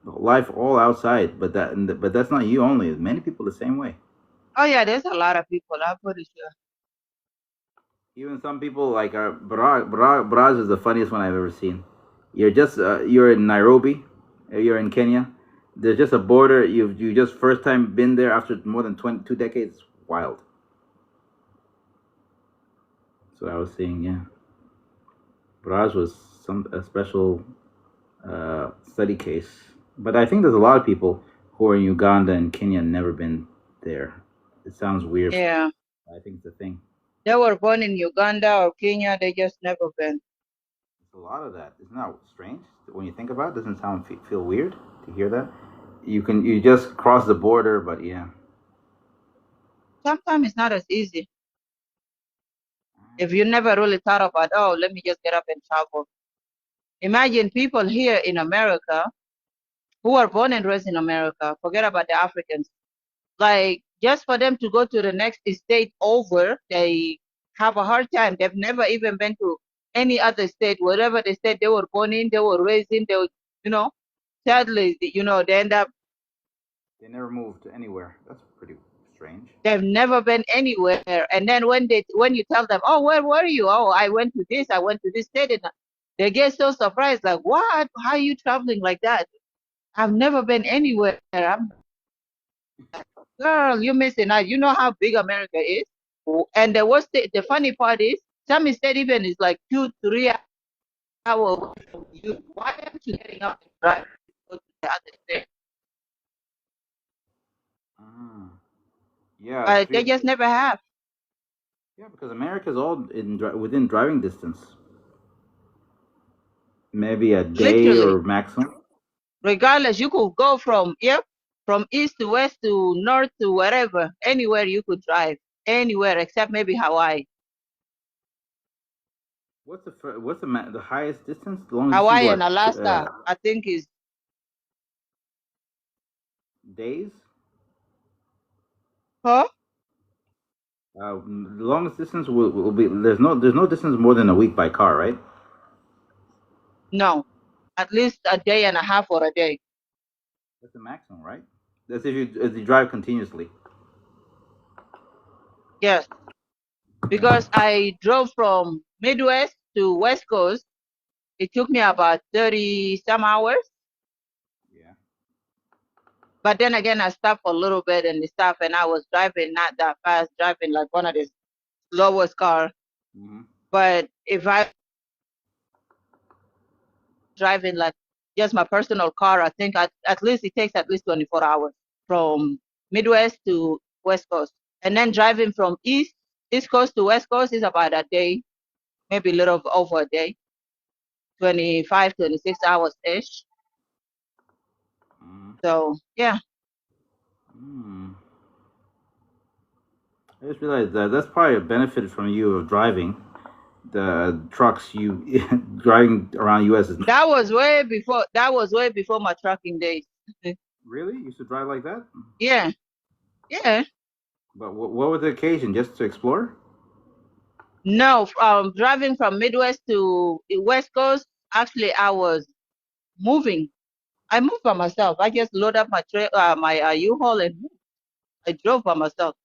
Life all outside, but that's not you only. Many people the same way. Oh yeah, there's a lot of people. I'm pretty sure. Even some people like Braz is the funniest one I've ever seen. You're in Nairobi, you're in Kenya. There's just a border. You just first time been there after more than 22 decades. Wild. So I was saying, yeah, Braz was a special study case. But I think there's a lot of people who are in Uganda and Kenya and never been there. It sounds weird. Yeah, I think it's a thing. they were born in Uganda or Kenya. They just never been. It's a lot of that. Isn't that strange when you think about it? Doesn't sound feel weird to hear that? You just cross the border, but yeah. Sometimes it's not as easy if you never really thought about. Oh, let me just get up and travel. Imagine people here in America who are born and raised in America. Forget about the Africans. Like just for them to go to the next state over, they have a hard time. They've never even been to any other state, whatever the state they were born in, they were raised in. They were, you know, sadly, they end up. They never moved anywhere. That's pretty strange. They've never been anywhere. And then when you tell them, oh, where were you? Oh, I went to this. I went to this state. And they get so surprised, like, what? How are you traveling like that? I've never been anywhere. Girl, you're missing out. You know how big America is. And the funny part is, some state even is like 2, 3 hours away from you. Why aren't you getting up and driving to go to the other state? Ah, yeah, But they just never have. yeah, because America's all within driving distance. Maybe a day Literally, or maximum. regardless, you could go from east to west to north to wherever, anywhere you could drive, anywhere except maybe Hawaii. What's the highest distance? The longest distance, Hawaii what? and Alaska, I think is Days. huh? The longest distance will be there's no distance more than a week by car, right? No, at least a day and a half or a day. That's the maximum, right? That's if you drive continuously. Yes, because I drove from Midwest to West Coast. It took me about 30 some hours. Yeah. But then again, I stopped for a little bit and stuff, and I was driving not that fast, driving like one of the slowest car. Mm-hmm. But if I driving like just my personal car, I think at least it takes at least 24 hours from Midwest to West Coast. And then driving from East Coast to West Coast is about a day, maybe a little over a day, 25, 26 hours ish. Mm-hmm. So yeah. Mm. I just realized that's probably a benefit from you of driving. The trucks you driving around U.S. is That was way before my trucking days. really you used to drive like that. Yeah. Yeah. But what was the occasion? Just to explore? No, driving from Midwest to West Coast, actually I was moving. I moved by myself. I just load up my U-Haul and move. I drove by myself.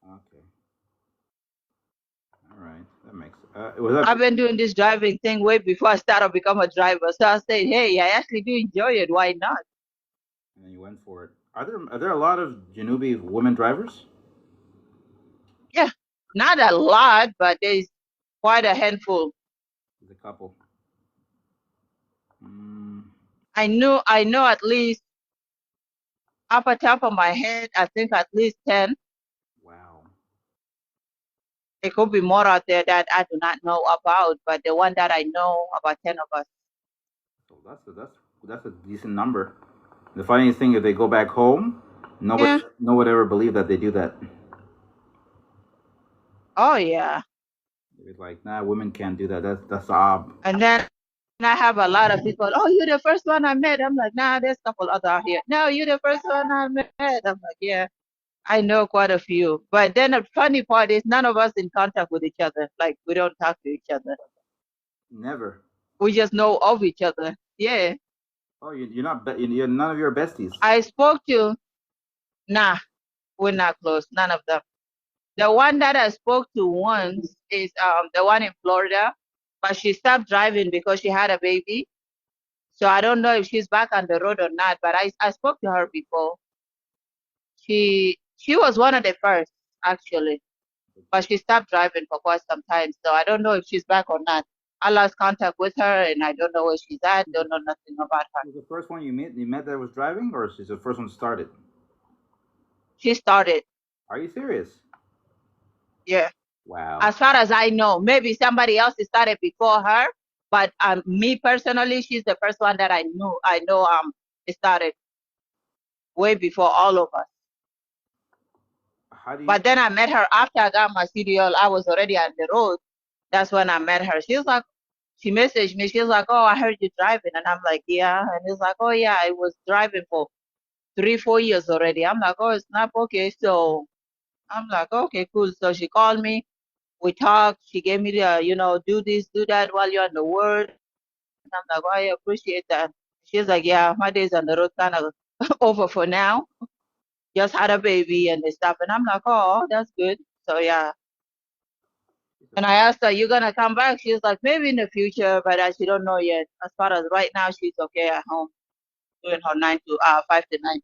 Okay. All right. That makes. Was that? I've been doing this driving thing way before I started become a driver. So I said, hey, I actually do enjoy it. Why not? And then you went for it. Are there a lot of Janubi women drivers? Yeah, not a lot, but there's quite a handful. There's a couple. Mm, I know at least off the top of my head, I think at least 10. wow. There could be more out there that I do not know about, but the one that I know, about 10 of us. So that's a decent number. The funniest thing, if they go back home, Yeah. nobody would ever believe that they do that. Oh yeah. It's like, nah, women can't do that. That's ob. And then I have a lot of people. Oh, you're the first one I met. I'm like, nah, there's a couple other out here. No, you're the first one I met. I'm like, yeah, I know quite a few. But then the funny part is none of us in contact with each other. Like we don't talk to each other. Never. We just know of each other. Yeah. Oh, you're not. You're none of your besties. I spoke to. Nah, we're not close. None of them. The one that I spoke to once is the one in Florida, but she stopped driving because she had a baby. So I don't know if she's back on the road or not. But I spoke to her before. She was one of the first actually, but she stopped driving for quite some time. So I don't know if she's back or not. I lost contact with her, and I don't know where she's at. Don't know nothing about her. Was the first one you met? You met that was driving, or she's the first one started? She started. Are you serious? Yeah. Wow. As far as I know, maybe somebody else started before her, but me personally, she's the first one that I knew. I know started way before all of us. How do you? But then I met her after I got my CDL. I was already on the road. That's when I met her. She was like, she messaged me. She was like, "Oh, I heard you driving," and I'm like, "Yeah." And it's like, "Oh yeah, I was driving for 3-4 years already." I'm like, "Oh, it's not okay." So I'm like, "Okay, cool." So she called me. We talked. She gave me the, do this, do that while you're on the word. And I'm like, "Oh, I appreciate that." She's like, "Yeah, my days on the road kind of over for now. Just had a baby and stuff." And I'm like, "Oh, that's good." So yeah. And I asked her, "You gonna come back?" She's like, "Maybe in the future, but she don't know yet. As far as right now, she's okay at home doing her 5 to 9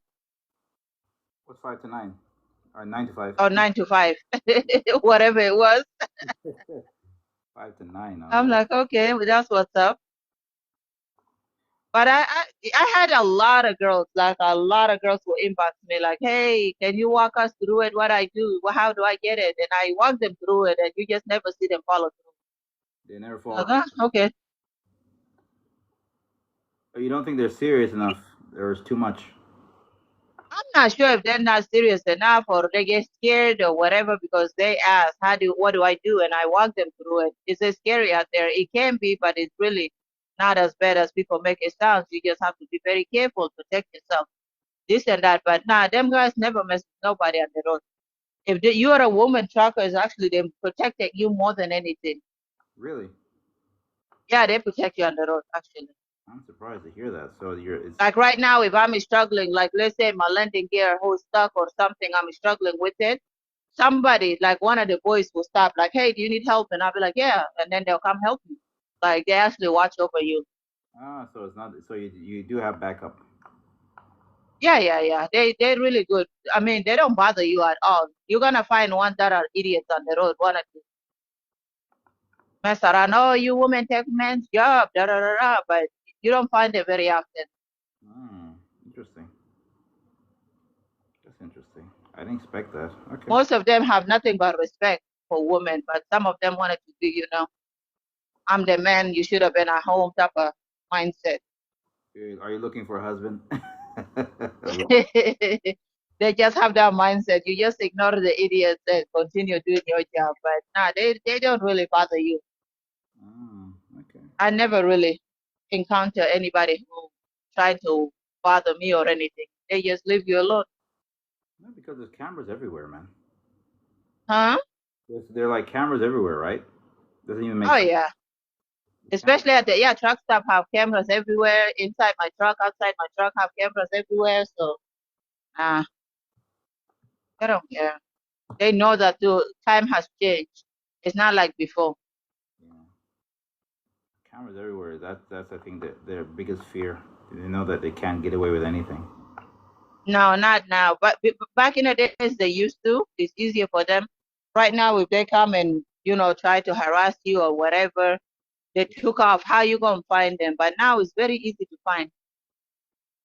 What's 5 to 9? Or 9 to 5? or 9 to 5, whatever it was." 5 to 9. I'm like, "Okay, well, that's what's up." But I had a lot of girls, like a lot of girls who inbox me like, "Hey, can you walk us through it? What I do? How do I get it?" And I walk them through it, and you just never see them follow They never through. fall. Like, okay. You don't think they're serious enough? There's too much. I'm not sure if they're not serious enough or they get scared or whatever because they ask, what do I do? And I walk them through it. It's scary out there. It can be, but it's really not as bad as people make it sound. You just have to be very careful, protect yourself, this and that. But nah, them guys never mess with nobody on the road. If you are a woman trucker, is actually them protecting you more than anything. Really? Yeah, they protect you on the road, actually. I'm surprised to hear that. So it's Like right now, if I'm struggling, like let's say my landing gear who's stuck or something, I'm struggling with it. Somebody, like one of the boys, will stop, like, "Hey, do you need help?" And I'll be like, "Yeah," and then they'll come help you. Like they actually watch over you. so it's not. So you do have backup. Yeah, yeah, yeah. They're really good. I mean, they don't bother you at all. You're gonna find ones that are idiots on the road, wanna mess around. "Oh, you women take men's job, da da da da," but you don't find it very often. Interesting. That's interesting. I didn't expect that. Okay. Most of them have nothing but respect for women, but some of them wanted to be, "I'm the man, you should have been at home" type of mindset. Are you looking for a husband? They just have that mindset. You just ignore the idiots and continue doing your job. But nah, they don't really bother you. Okay. I never really encounter anybody who tried to bother me or anything. They just leave you alone. No, because there's cameras everywhere, man. Huh? They're like cameras everywhere, right? Doesn't even make Oh sense. yeah. Especially at the truck stop have cameras everywhere. Inside my truck, outside my truck have cameras everywhere. So they don't care. They know that the time has changed. It's not like before. Yeah. Cameras everywhere. That's I think their biggest fear. They know that they can't get away with anything. No, not now. But back in the days, they used to. It's easier for them. Right now, if they come and try to harass you or whatever, they took off. How you gonna find them? But now it's very easy to find.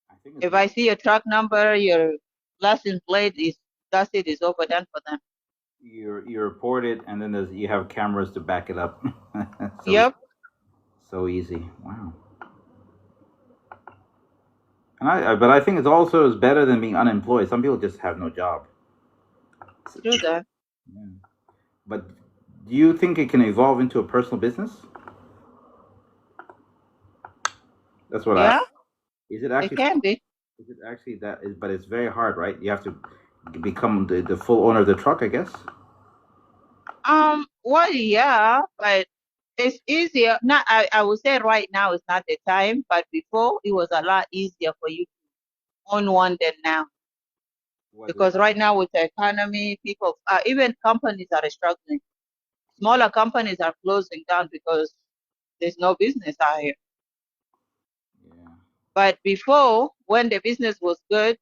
I think If I see your truck number, your license plate that's it. It's over done for them. you report it, and then you have cameras to back it up. so Yep. so easy. Wow. But I think it's also is better than being unemployed. Some people just have no job. Do that. Yeah. But Do you think it can evolve into a personal business? That's what I. Yeah, Is it it actually? can be. Is it actually that? But it's very hard, right? You have to become the full owner of the truck, I guess. Well, yeah, but it's easier. Not, I would say right now is not the time, but before it was a lot easier for you to own one than now. Was it? Because right now with the economy, people, even companies are struggling. Smaller companies are closing down because there's no business out here. Yeah. But before, when the business was good,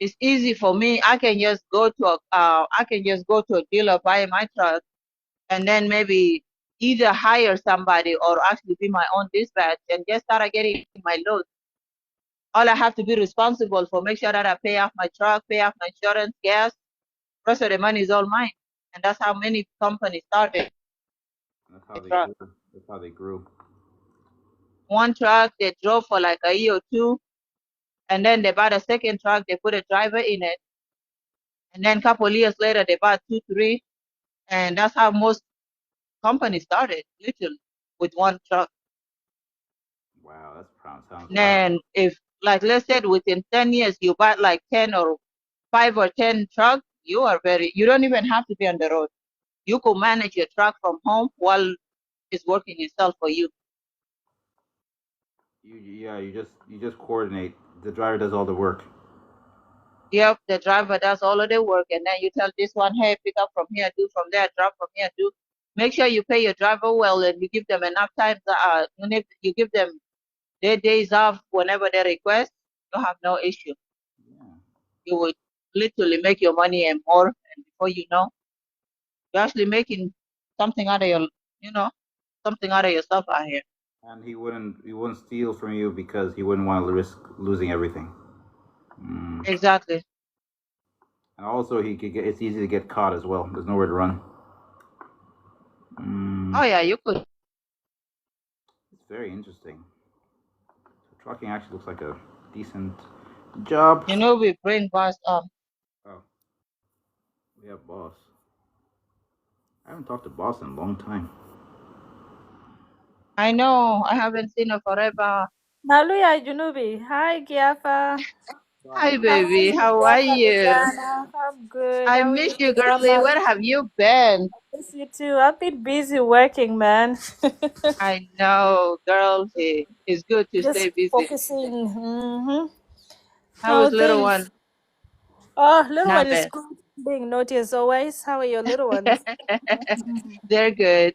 it's easy for me. I can just go to a dealer, buy my truck, and then maybe either hire somebody or actually be my own dispatch and just start getting my load. All I have to be responsible for, make sure that I pay off my truck, pay off my insurance, gas. The rest of the money is all mine. And that's how many companies started. That's how The they truck. grew. That's how they grew. One truck they drove for like a year or two, and then they bought a second truck, they put a driver in it, and then a couple of years later they bought two, three, and that's how most companies started, literally, with one truck. Wow, sounds wild. Then if, like let's say within 10 years you buy like 10 or 5 or 10 trucks, you don't even have to be on the road. You could manage your truck from home while it's working itself for you. You just coordinate. The driver does all the work. Yep, the driver does all of the work, and then you tell this one, hey, pick up from here, do from there, drop from here, do. Make sure you pay your driver well, and you give them enough time. You give them their days off whenever they request. You have no issue. Yeah. You would literally make your money and more, and before you know, you're actually making something out of your, you know, something out of yourself out here. And he wouldn't steal from you because he wouldn't want to risk losing everything. Mm. Exactly. And also, he could get. It's easy to get caught as well. There's nowhere to run. Oh Mm. yeah, you could. It's very interesting. So trucking actually looks like a decent job. You know, we bring bus. Oh, we have boss. I haven't talked to boss in a long time. I know. I haven't seen her forever. Hallelujah, Junubi. Hi, Giafa. Hi, Sorry. baby. Hi, How are Giafa you? Lizana. I'm good. I How are miss you, you, girlie. Mama? Where have you been? Miss you too. I've been busy working, man. I know, girl. Hey, it's good to Just stay busy. focusing. How How is are little things? one? Oh, little Not one is bad. good. Being naughty as always. How are your little ones? They're good.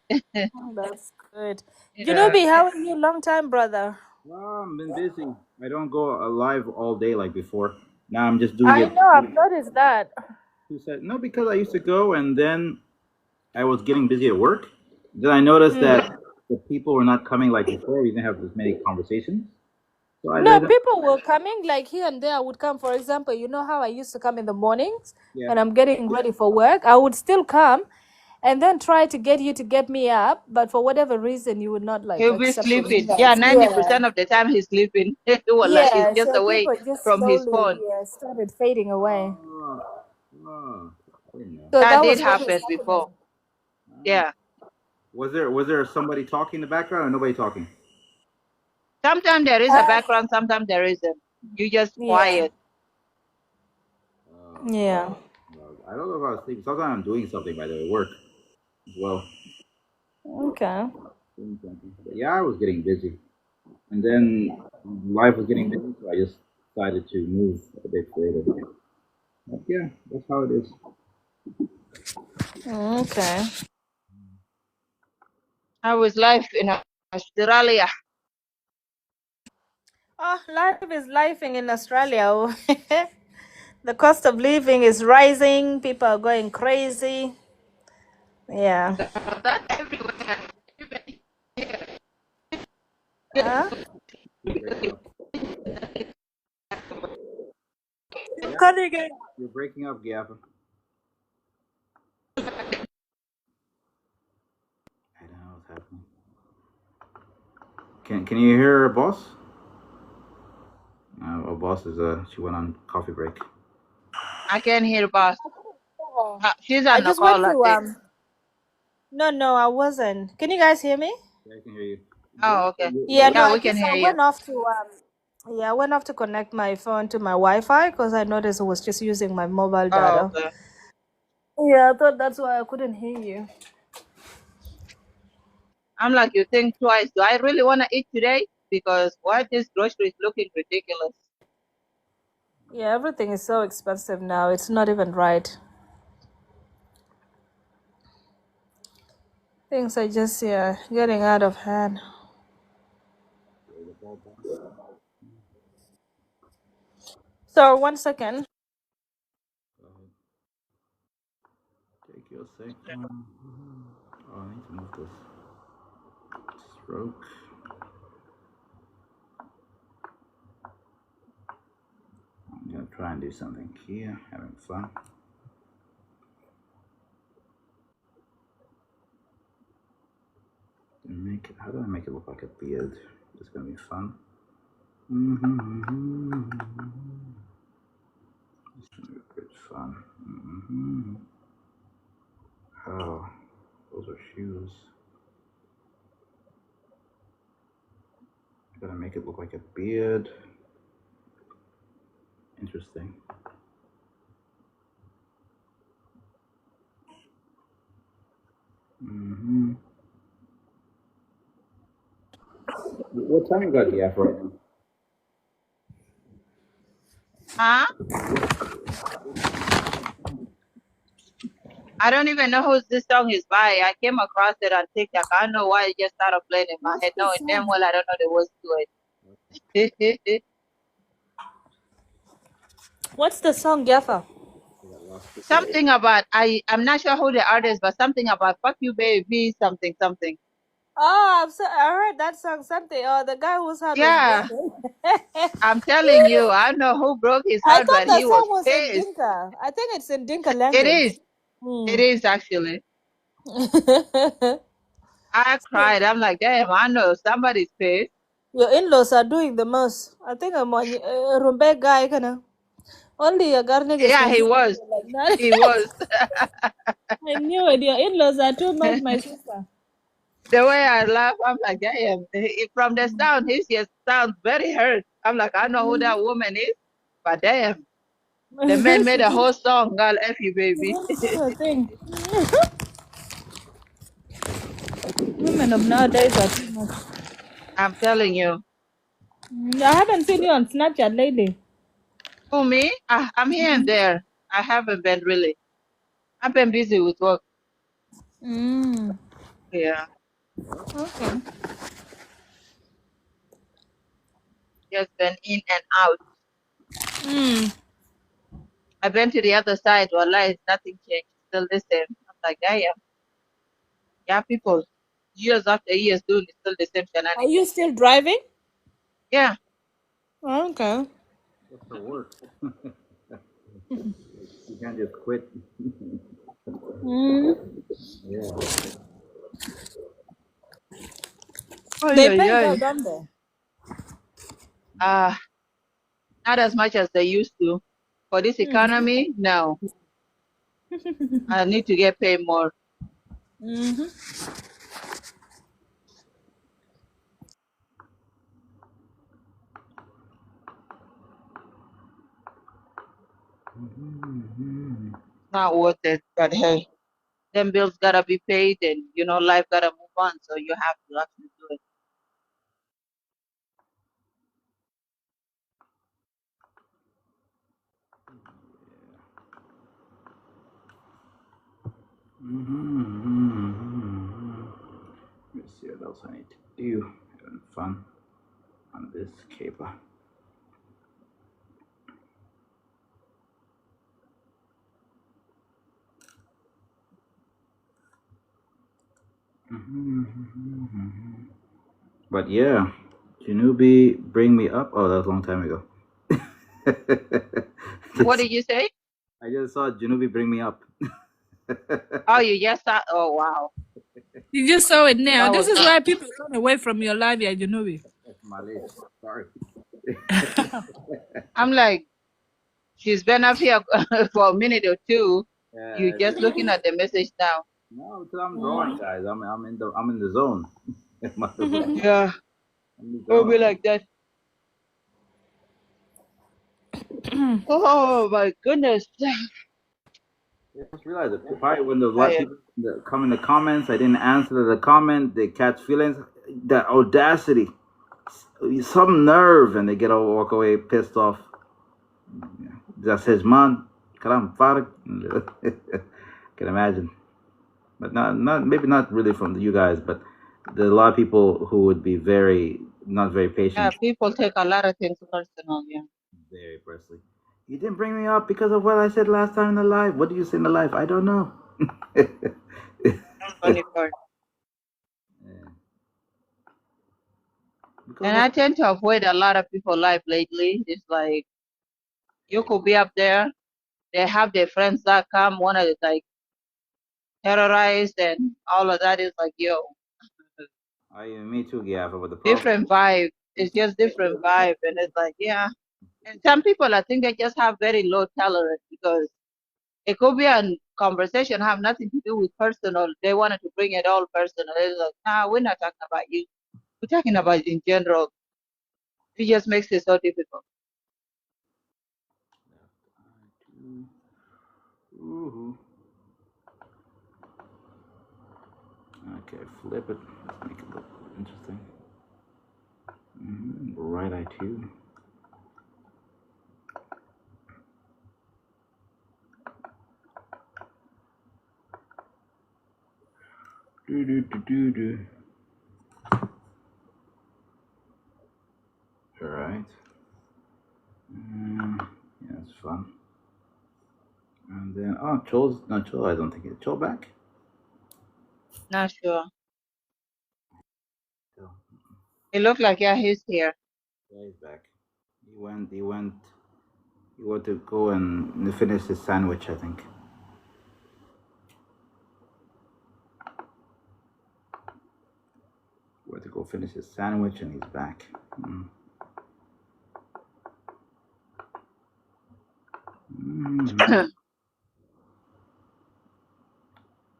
That's good. Yeah. Junubi, how are you? Long time, brother. Well, I've been busy. I don't go live all day like before. Now I'm just doing I it. know. I've noticed that. He said no because I used to go and then I was getting busy at work. Then I noticed Hmm. that the people were not coming like before. We didn't have as many conversations. So I No, did. people were coming like here and there. I would come, for example, you know how I used to come in the mornings Yeah. when I'm getting ready for work? I would still come and then try to get you to get me up, but for whatever reason, you would not like He'll be accept the sleeping. Yeah, invites. Yeah. 90% of the time he's sleeping. Well, like he's Yeah. just So away people just from his slowly, phone. yeah, started fading away. Oh, oh, I didn't know. So That that did was what was happen before. happening. Oh. Yeah. Was there somebody talking in the background or nobody talking? Sometimes there is a Uh, background, sometimes there isn't. You just yeah. quiet. Oh, Yeah. well, I don't know if I was sleeping. Sometimes I'm doing something by the way, work as well. Okay. Doing something. But yeah, I was getting busy, and then life was getting busy, so I just decided to move a bit further. But yeah, that's how it is. Okay. How is life in Australia? Oh, life is lifing in Australia. The cost of living is rising. People are going crazy. Yeah. That's everywhere. Huh? You're breaking up. You're Yeah, cutting it. you're breaking up, Gavin. I don't know what's happening. Can you hear her, boss? Our boss is she went on coffee break. I can hear boss. Oh. She's I on the just went call, I to think. No, I wasn't. Can you guys hear me? Yeah, I can hear you. Oh, okay. Yeah, no, Yeah, I we can just hear I you. went off to yeah, I went off to connect my phone to my Wi-Fi because I noticed it was just using my mobile Oh, data. okay. Yeah, I thought that's why I couldn't hear you. I'm like, you think twice. Do I really want to eat today? Because why this grocery is looking ridiculous? Yeah, everything is so expensive now. It's not even right. Things are just getting out of hand. So 1 second. Take your second. Oh, I need to move this stroke. I'm gonna try and do something here. Having fun. Make it. How do I make it look like a beard? It's gonna be fun. It's gonna be great fun. Oh, those are shoes. I gotta make it look like a beard. Interesting. What time you got the app right now? Huh? I don't even know who this song is by. I came across it on TikTok. I don't know why it just started playing in my What's head. the Knowing damn song? well I don't know the words to it. What's the song, Jaffa? Something about I'm not sure who the artist, but something about fuck you baby, something something. Oh, I heard that song. Something. Oh, the guy whose heart was Yeah, broken. I'm telling you, I don't know who broke his I heart, thought but the he was song was in pissed. Dinka. I think it's in Dinka It language. is. Hmm. It is actually. I cried. I'm like, damn, I know somebody's pissed. Your in-laws are doing the most. I think I'm on Rumbe guy, kind. Only a Garnigas Yeah, can he sing was. like that. He was. I knew it. Your in-laws are too much, my sister. The way I laugh, I'm like, damn. From the sound, he just sounds very hurt. I'm like, I know who that woman is, but damn. The man made a whole song, girl, F you, baby. I think women of nowadays are too much. I'm telling you. I haven't seen you on Snapchat lately. Who, me? I'm here and there. I haven't been really. I've been busy with work. Mm. Yeah. Okay. Just been in and out. Mm. I've been to the other side. Wallahi, nothing changed. Still the same. I'm like, damn. Yeah, people, years after years doing still the same Are you shenanigans. still driving? Yeah. Okay. What's the work? You can't just quit. Mm. Yeah. Oh, They yeah, pay yeah. well, don't they? Not as much as they used to. For this economy, no. I need to get paid more. Mm-hmm. Not worth it. But hey, them bills gotta be paid and life gotta move on. So you have to actually do it. Let me see what else I need to do. Having fun on this caper. But yeah, Janubi, bring me up. Oh, that was a long time ago. What did you say? I just saw Janubi bring me up. Oh, you just saw. Oh, wow. You just saw it now. That This was is why people run away from your life, yeah, Junubi. Malay. Sorry. I'm like, she's been up here for a minute or two. You Yeah, just looking at the message now. No, because I'm drawing, guys. I'm in the zone. Yeah, I'm in the it'll zone. be like that. Oh my goodness. I just realized that probably when the lot I, people that come in the comments, I didn't answer the comment. They catch feelings. That audacity, some nerve, and they get all walk away pissed off. That says, "Man, kalam farak." Can imagine, but not maybe not really from you guys, but there are a lot of people who would be not very yeah, patient. people take a lot of things personal. Yeah. Very Presley. You didn't bring me up because of what I said last time in the live. What did you say in the live? I don't know. Funny part. Yeah. And Because I tend to avoid a lot of people live lately. It's like you could be up there. They have their friends that come, want to like terrorize and all of that. Is like, yo, me too, Gaffa. But the problem, different vibe. It's just different vibe. And it's like, yeah. And some people, I think they just have very low tolerance because it could be a conversation have nothing to do with personal. They wanted to bring it all personal. It's like, nah, we're not talking about you. We're talking about in general. It just makes it so difficult. ooh, okay, flip it. Let's make it look interesting. Right eye two. Do do do do do. All right. Yeah, that's fun. And then Joel's not Joel. I don't think it's Joel back. Not sure. Joel. It looked like, yeah, he's here. Yeah, he's back. He went. He went to go and finish his sandwich. I think. He went to go finish his sandwich, and he's back.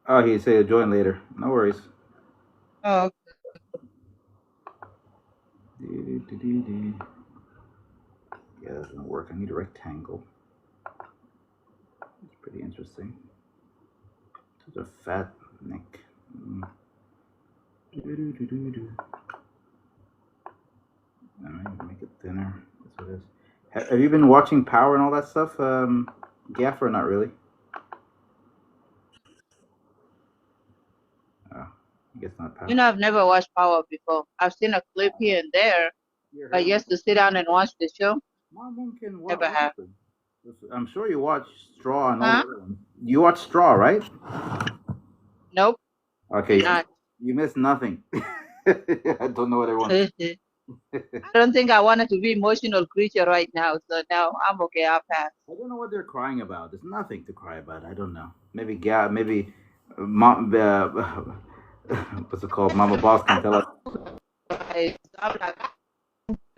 Oh, he said he'll join later. No worries. Oh, Yeah, that doesn't work. I need a rectangle. It's pretty interesting. Such a fat neck. Alright, make it thinner. That's what it is. Have you been watching Power and all that stuff, Gaffer? Not really. Oh, I guess not Power. you know, I've never watched Power before. I've seen a clip here and there, You but heard just to sit down and watch the show, Mom can never what have. happened? I'm sure you watch Straw and all the Huh? other ones. You watch Straw, right? Nope, Okay, not. you missed nothing. I don't know what everyone. I don't think I wanted to be emotional creature right now, so now I'm okay. I'll pass. I don't know what they're crying about. There's nothing to cry about. I don't know. Maybe maybe mom, what's it called? Mama Boss can tell us. I'm like,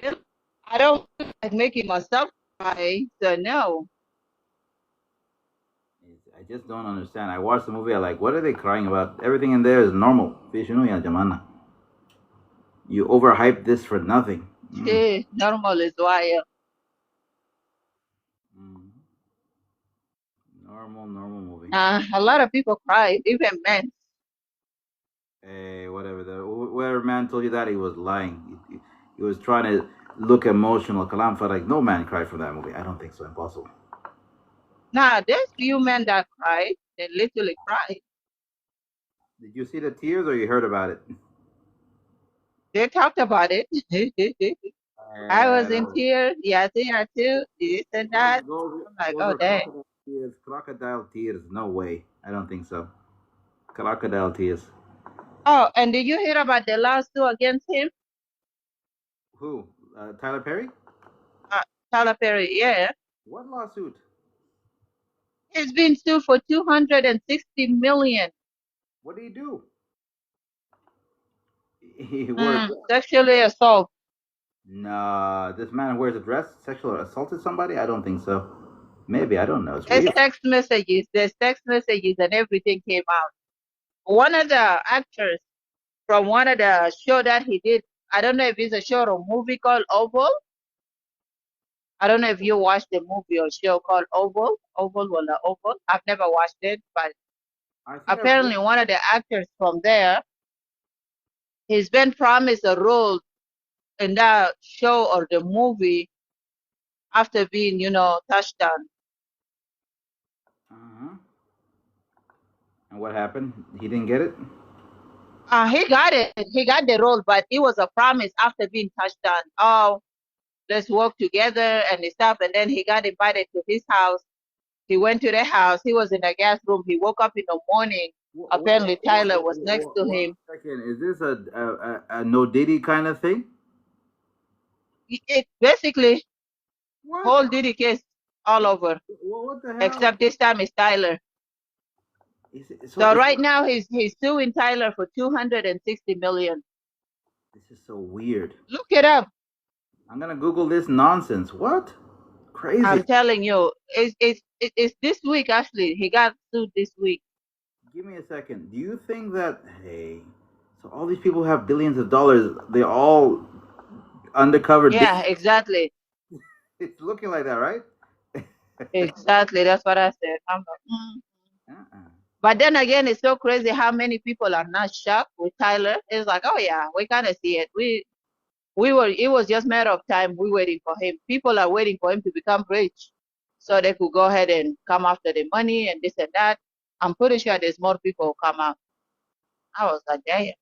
well, I don't feel like making myself cry, so no. I just don't understand. I watched the movie. I like, what are they crying about? Everything in there is normal. You overhyped this for nothing. Normal is wild. Normal movie. A lot of people cry, even men. Hey, whatever. Whatever man told you that, he was lying. He was trying to look emotional. Kalam felt like no man cried for that movie. I don't think so. Impossible. Nah, there's few men that cry. They literally cry. Did you see the tears or you heard about it? They talked about it. I was in tears. Yeah, they are too. This and that. I'm like, Those oh are dang. crocodile tears. Crocodile tears. No way. I don't think so. Crocodile tears. Oh, and did you hear about the lawsuit against him? Who? Tyler Perry? Tyler Perry, yeah. What lawsuit? He's been sued for 260 million. What did he do? He wears. Sexually assault. Nah, this man wears a dress. Sexually assaulted somebody? I don't think so. Maybe I don't know. It's There's weird. text messages and everything came out. One of the actors from one of the show that he did, I don't know if it's a show or movie called Oval. I don't know if you watched the movie or show called Oval. Oval or the Oval. I've never watched it, but I think I've apparently one of the actors from there, he's been promised a role in that show or the movie after being, touchdown. uh-huh. And what happened? He didn't get it? He got it. He got the role, but it was a promise after being touchdown. Oh, let's work together and stuff. And then he got invited to his house. He went to the house. He was in the guest room. He woke up in the morning. Apparently, Tyler was next to him. 1 second. Is this a no Diddy kind of thing? It basically What? whole Diddy case all over, What the hell? except this time it's Tyler. So right now he's suing Tyler for $260 million. This is so weird. Look it up. I'm gonna Google this nonsense. What? Crazy. I'm telling you, it's this week actually. He got sued this week. Give me a second. Do you think that so all these people have billions of dollars? They all undercover. Yeah, exactly. It's looking like that, right? Exactly. That's what I said. I'm like, But then again, it's so crazy how many people are not shocked with Tyler. It's like, oh yeah, we kind of see it. It was just a matter of time. We waiting for him. People are waiting for him to become rich so they could go ahead and come after the money and this and that. I'm pretty sure there's more people who come out. I was like, damn.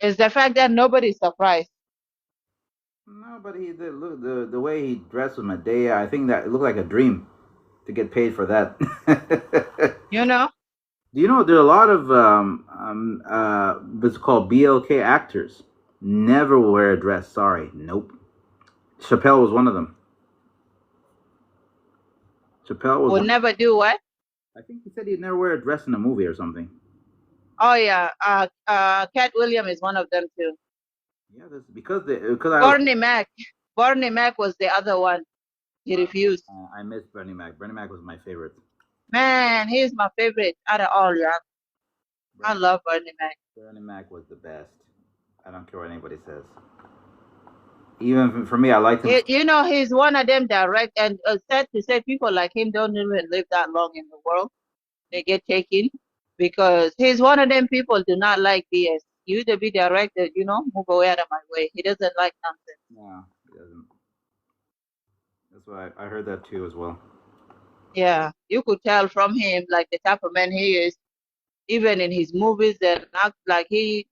It's the fact that nobody's surprised. No, but the way he dressed with Medea, I think that it looked like a dream to get paid for that. You know? Do you know there are a lot of what's called BLK actors never wear a dress? Sorry, nope. Chappelle was one of them. Chappelle was. Would never do what? I think he said he'd never wear a dress in a movie or something. Oh yeah, Cat Williams is one of them too. Yeah, that's because Bernie Mac. Bernie Mac was the other one. He refused. I miss Bernie Mac. Bernie Mac was my favorite. Man, he's my favorite out of all, yeah. I love Bernie Mac. Bernie Mac was the best. I don't care what anybody says. Even for me, I like him. You know, he's one of them direct, and sad to say, people like him don't even live that long in the world. They get taken because he's one of them people do not like BS. You either be direct, move away out of my way. He doesn't like nonsense. No, he doesn't. That's why I heard that too as well. Yeah, you could tell from him like the type of man he is. Even in his movies, they're not like give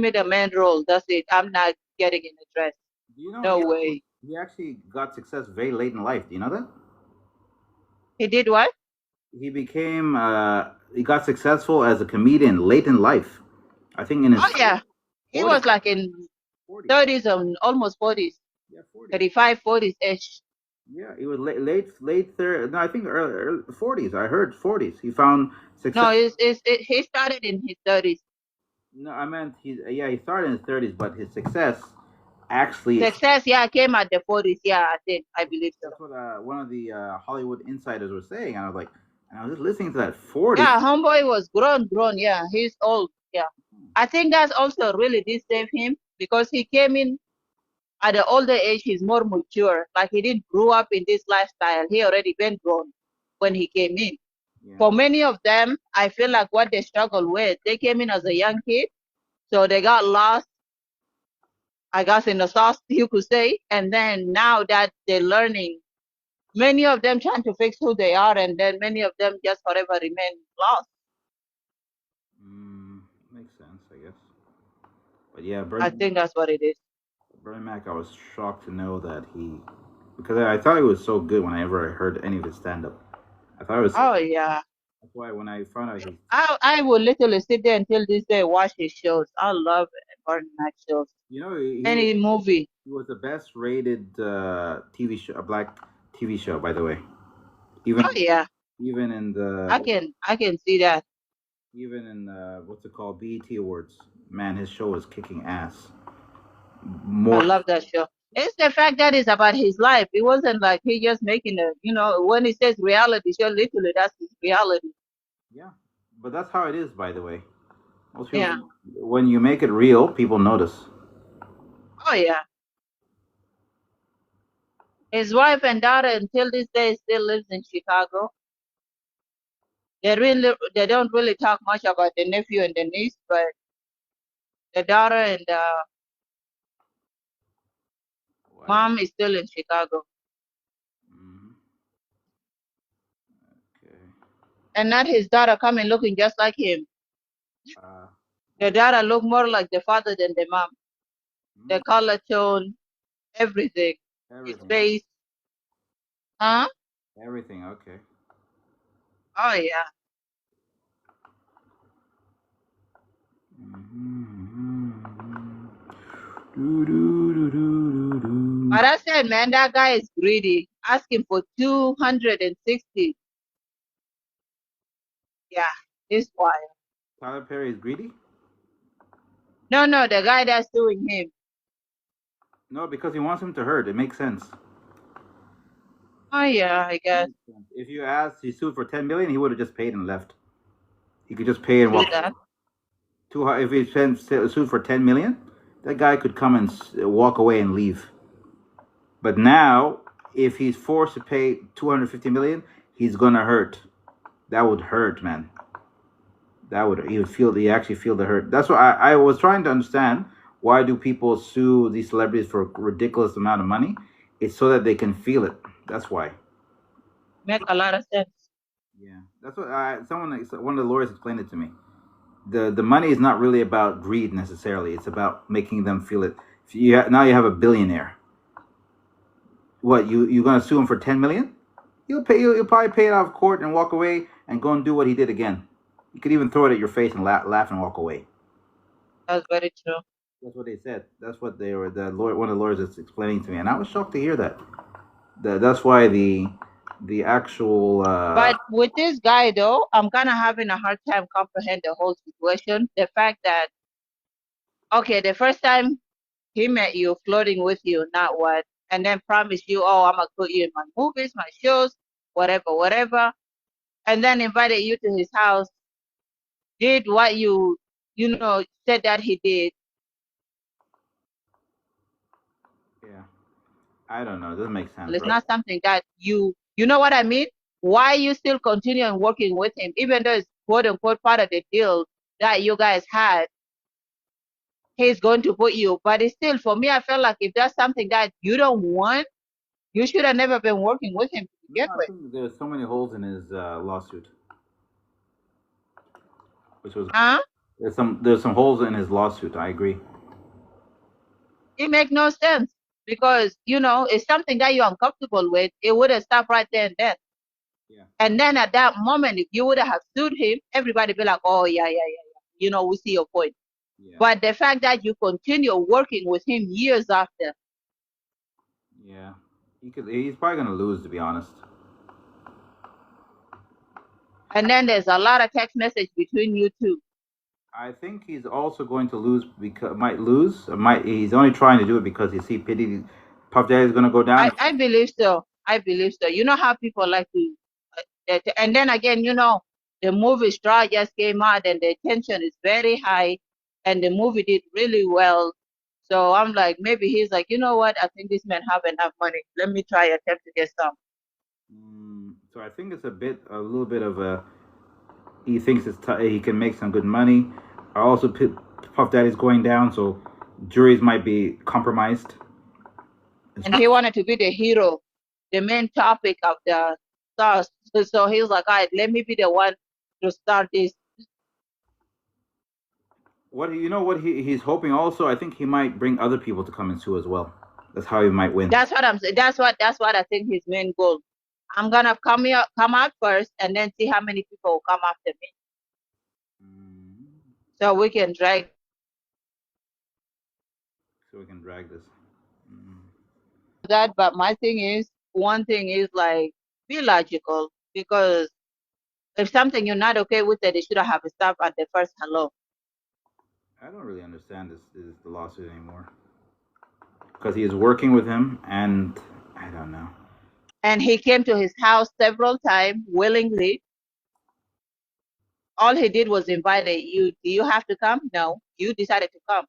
me the main role. That's it. I'm not getting in the dress. Do you know no way. He actually got success very late in life. Do you know that? He did what? He became he got successful as a comedian late in life. I think in his 40s. He was like in 30s and almost 40s. Yeah, 40s. 35, 40s ish. Yeah, he was late 30s. No, I think early 40s. I heard 40s. He found success. No, he started in his 30s. No, I meant he started in his 30s, but his success came at the 40s. Yeah, I believe so. That's what one of the Hollywood insiders were saying, and I was just listening to that 40s. Yeah, homeboy was grown. Yeah, he's old. Yeah, I think that's also really did save him because he came in at the older age. He's more mature. Like he didn't grow up in this lifestyle. He already been grown when he came in. Yeah. For many of them, I feel like what they struggle with, they came in as a young kid, so they got lost, I guess, in the sauce, you could say. And then now that they're learning, many of them trying to fix who they are, and then many of them just forever remain lost. Makes sense, I guess. But yeah, I think that's what it is. Bernie Mac, I was shocked to know that because I thought he was so good whenever I heard any of his stand-up. I thought it was. Oh yeah. That's why when I found out I will literally sit there until this day watch his shows. I love Bernie Mac shows. You know, any movie. He was the best rated TV show, a black TV show, by the way. Even even in the I can see that. Even in what's it called, BET Awards, man, his show was kicking ass. I love that show. It's the fact that it's about his life. It wasn't like he just making when he says reality show, literally that's his reality. Yeah, But that's how it is, by the way. Most Yeah. people, when you make it real, people notice. Oh yeah. His wife and daughter until this day still lives in Chicago. They don't really talk much about the nephew and the niece, but the daughter and the What? mom is still in Chicago. Mhm. Okay. And not his daughter coming looking just like him. Uh, The what? daughter look more like the father than the mom. The Mm, color tone, everything. His everything. face. Huh? Everything. Okay. Oh yeah. But I said, man, that guy is greedy. Asking for 260. Yeah, it's wild. Tyler Perry is greedy? No, the guy that's suing him. No, because he wants him to hurt. It makes sense. Oh yeah, I guess. If you asked, he sued for 10 million, he would have just paid and left. He could just pay and Do walk. that. If he sued for 10 million, that guy could come and walk away and leave. But now, if he's forced to pay 250 million, he's gonna hurt. That would hurt, man. He actually feel the hurt. That's why I was trying to understand, why do people sue these celebrities for a ridiculous amount of money? It's so that they can feel it. That's why. Make a lot of sense. Yeah, that's what one of the lawyers explained it to me. The money is not really about greed necessarily. It's about making them feel it. If now you have a billionaire. What, you gonna sue him for 10 million? You'll probably pay it out of court and walk away and go and do what he did again. You could even throw it at your face and laugh and walk away. That's very true. That's what they said. That's what they were. The lawyer, one of the lawyers, is explaining to me, and I was shocked to hear that. That's why the actual. But with this guy though, I'm kind of having a hard time comprehend the whole situation. The fact that okay, the first time he met you, flirting with you, not what, and then promised you, oh, I'm gonna put you in my movies, my shows, whatever, and then invited you to his house, did what you know said that he did. Yeah, I don't know. It doesn't make sense, It's right? not something that you know what I mean. Why you still continuing working with him, even though it's quote unquote part of the deal that you guys had? He's going to put you, but it's still, for me, I feel like if that's something that you don't want, you should have never been working with him to No, begin I with. think there's so many holes in his lawsuit, which was Huh? there's some holes in his lawsuit. I agree. It makes no sense because it's something that you're uncomfortable with. It would have stopped right there and then. Yeah. And then at that moment, if you would have sued him, everybody be like, "Oh yeah. We see your point." Yeah. But the fact that you continue working with him years after, Yeah. He's probably gonna lose, to be honest. and then there's a lot of text message between you two. I think he's also going to lose because might lose. Might He's only trying to do it because he see pity. Puff Daddy is gonna go down. I believe so. I believe so. You know how people like to, and then again, the movie Straw just came out and the tension is very high, and the movie did really well. So I'm like, maybe he's like, you know what? I think this man have enough money. Let me try attempt to get some. So I think it's a little bit of a. He thinks he can make some good money. Also, Puff Daddy's going down, so juries might be compromised. And he wanted to be the hero, the main topic of the stars. So he was like, all right, let me be the one to start this. What he's hoping also? I think he might bring other people to come and sue as well. That's how he might win. That's what I'm saying. That's what I think his main goal. I'm gonna come out first, and then see how many people will come after me, so we can drag. So we can drag this. That. But my thing is, one thing is like, be logical, because if something you're not okay with it, they should have stopped at the first hello. I don't really understand the lawsuit anymore because he is working with him, and I don't know. And he came to his house several times willingly. all he did was invited you. Do you have to come? No, you decided to come.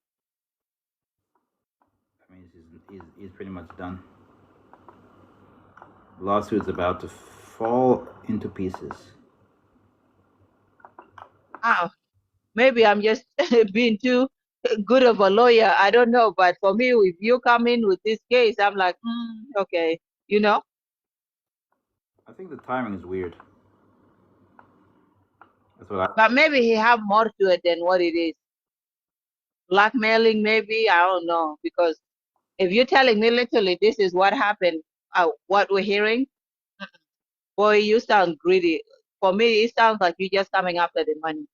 I mean, he's pretty much done. Lawsuit's about to fall into pieces. Oh, maybe I'm just being too good of a lawyer. I don't know, but for me, if you come in with this case, I'm like, okay, you know. I think the timing is weird. That's what I. But maybe he have more to it than what it is. Blackmailing, maybe, I don't know. Because if you're telling me literally this is what happened, what we're hearing, boy, you sound greedy. For me, it sounds like you're just coming after the money,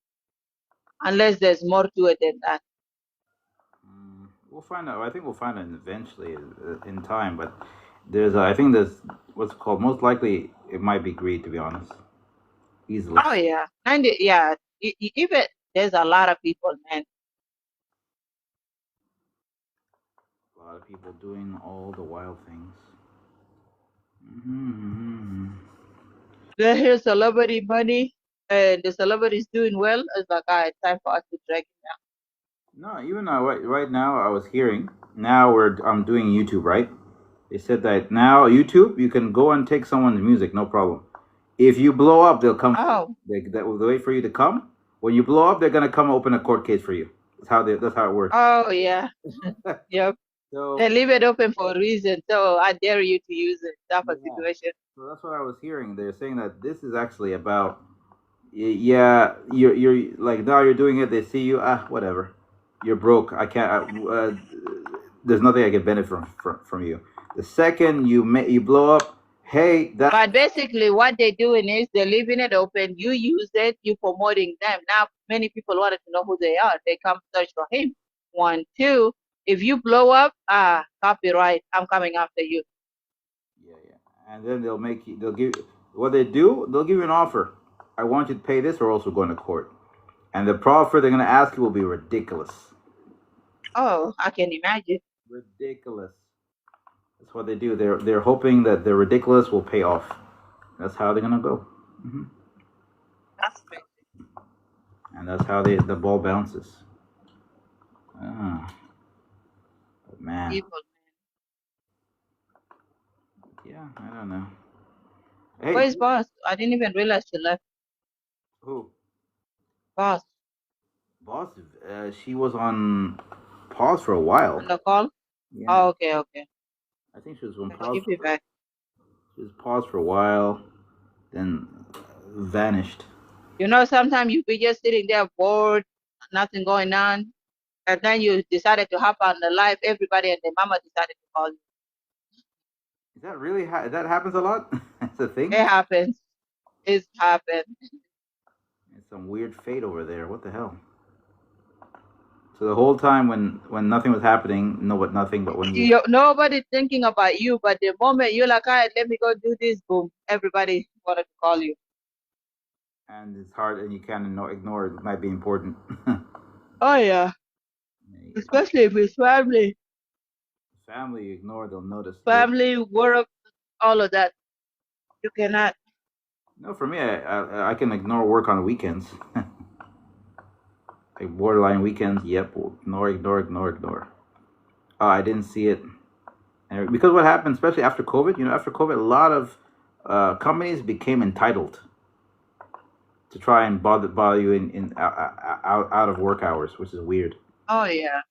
unless there's more to it than that. We'll find out. I think we'll find out eventually in time. But I think there's what's called most likely it might be greed, to be honest, easily. Oh yeah, and yeah, even there's a lot of people, man. A lot of people doing all the wild things. Mm-hmm. They hear celebrity money, and the celebrity is doing well. It's like, all right, time for us to drag it down. No, even right now I was hearing. Now I'm doing YouTube, right? They said that now YouTube you can go and take someone's music, no problem. If you blow up, they'll come. Oh, They will wait for you to come. When you blow up, they're gonna come open a court case for you. That's how it works. oh yeah, yep. So They leave it open for a reason. So I dare you to use it. Type of yeah. situation. So that's what I was hearing. They're saying that this is actually about. Yeah, you're like now you're doing it. They see you. Whatever. You're broke. I can't. There's nothing I can benefit from you. The second you blow up, hey, that. But basically, what they're doing is they're leaving it open. You use it. You promoting them. Now, many people wanted to know who they are. They come search for him. 1, 2. If you blow up, copyright. I'm coming after you. Yeah. And then they'll give, what they do, they'll give you an offer. I want you to pay this or else we're going to court. And the proffer they're going to ask you will be ridiculous. Oh, I can imagine. Ridiculous. That's what they do. They're hoping that the ridiculous will pay off. That's how they're going to go. Mm-hmm. That's crazy. And that's how the ball bounces. But man. Evil, Yeah, I don't know. Hey, where's Boss? I didn't even realize she left. who? Boss. Boss, she was on pause for a while. On the call? Yeah. Oh, okay. I think she was on I'll pause. give you back. She was paused for a while, then vanished. You know, sometimes you be just sitting there bored, nothing going on, and then you decided to hop on the live. Everybody and their mama decided to call you. Is that really that happens a lot? It's a thing. It happens. It's happened. It's some weird fate over there. What the hell? So the whole time when nothing was happening, nothing. But when Nobody thinking about you, but the moment you're like, all right, let me go do this, boom, everybody wanted to call you. And it's hard, and you can't ignore it. It might be important. Oh yeah, especially if it's family. Family, you ignore, they'll notice. Family, work, all of that. You cannot. No, for me, I can ignore work on weekends. Like borderline weekends. Yep, ignore. Oh, I didn't see it. And because what happened, especially after COVID, after COVID, a lot of companies became entitled to try and bother you in out of work hours, which is weird. Oh yeah.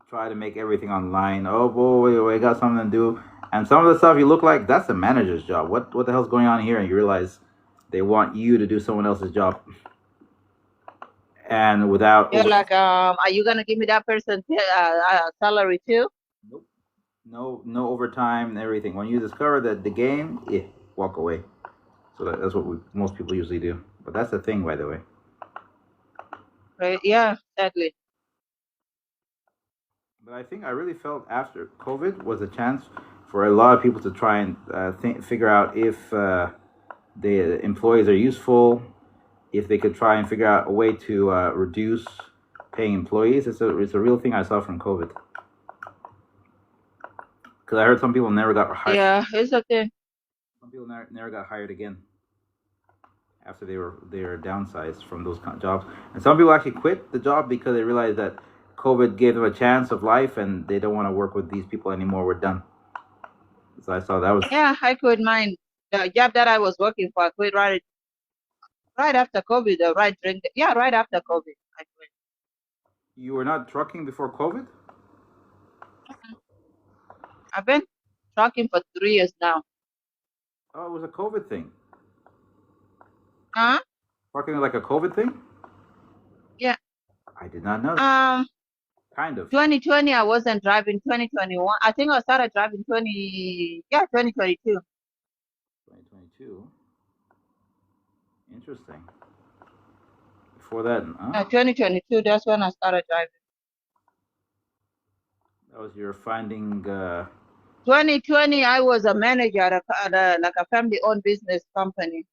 Try to make everything online. Oh boy, I got something to do. And some of the stuff you look like, that's the manager's job. What the hell's going on here? And you realize they want you to do someone else's job. And without... You're like, are you going to give me that person's salary too? Nope. No overtime and everything. When you discover that the game, walk away. So that's what most people usually do. But that's the thing, by the way. Right? Yeah, exactly. But I think I really felt after COVID was a chance for a lot of people to try and figure out if the employees are useful, if they could try and figure out a way to reduce paying employees. It's a real thing I saw from COVID. Because I heard some people never got hired. Yeah, it's okay. Some people never got hired again. after they were downsized from those jobs. And some people actually quit the job because they realized that COVID gave them a chance of life, and they don't want to work with these people anymore. We're done. So I saw that was. Yeah, I quit mine. The job that I was working for, I quit right after COVID. Right after COVID, I quit. You were not trucking before COVID? I've been trucking for 3 years now. Oh, it was a COVID thing. Huh? Trucking was like a COVID thing? Yeah. I did not know that. Kind of. 2020, I wasn't driving. 2021, I think I started driving 2022. 2022. Interesting. Before that, 2022, that's when I started driving. that was your finding. 2020, I was a manager at a family-owned business company.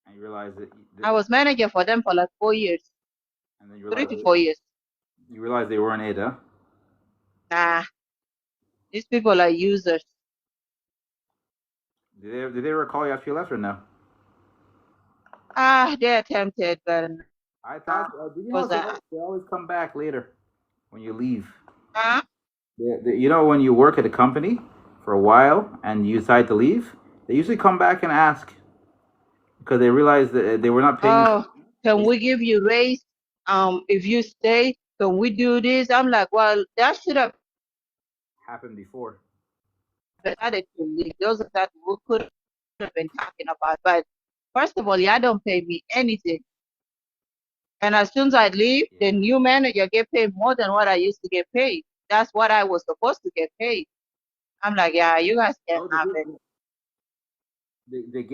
And you realized that. I was manager for them for like 4 years, And then you 3 realized. to 4 years. You realized they weren't it, huh? Nah, these people are users. Did they ever call you after you left or no? They attempted, but I thought. Did you know was that? they always come back later when you leave? Huh? You know, when you work at a company for a while and you decide to leave, they usually come back and ask because they realize that they were not paying. Oh, can we give you raise? If you stay, can we do this? I'm like, well, that should have Happened before. been added to me. Those are that we could have been talking about. But first of all, y'all don't pay me anything. And as soon as I leave, the new manager get paid more than what I used to get paid. That's what I was supposed to get paid. I'm like, yeah, you guys can't have it.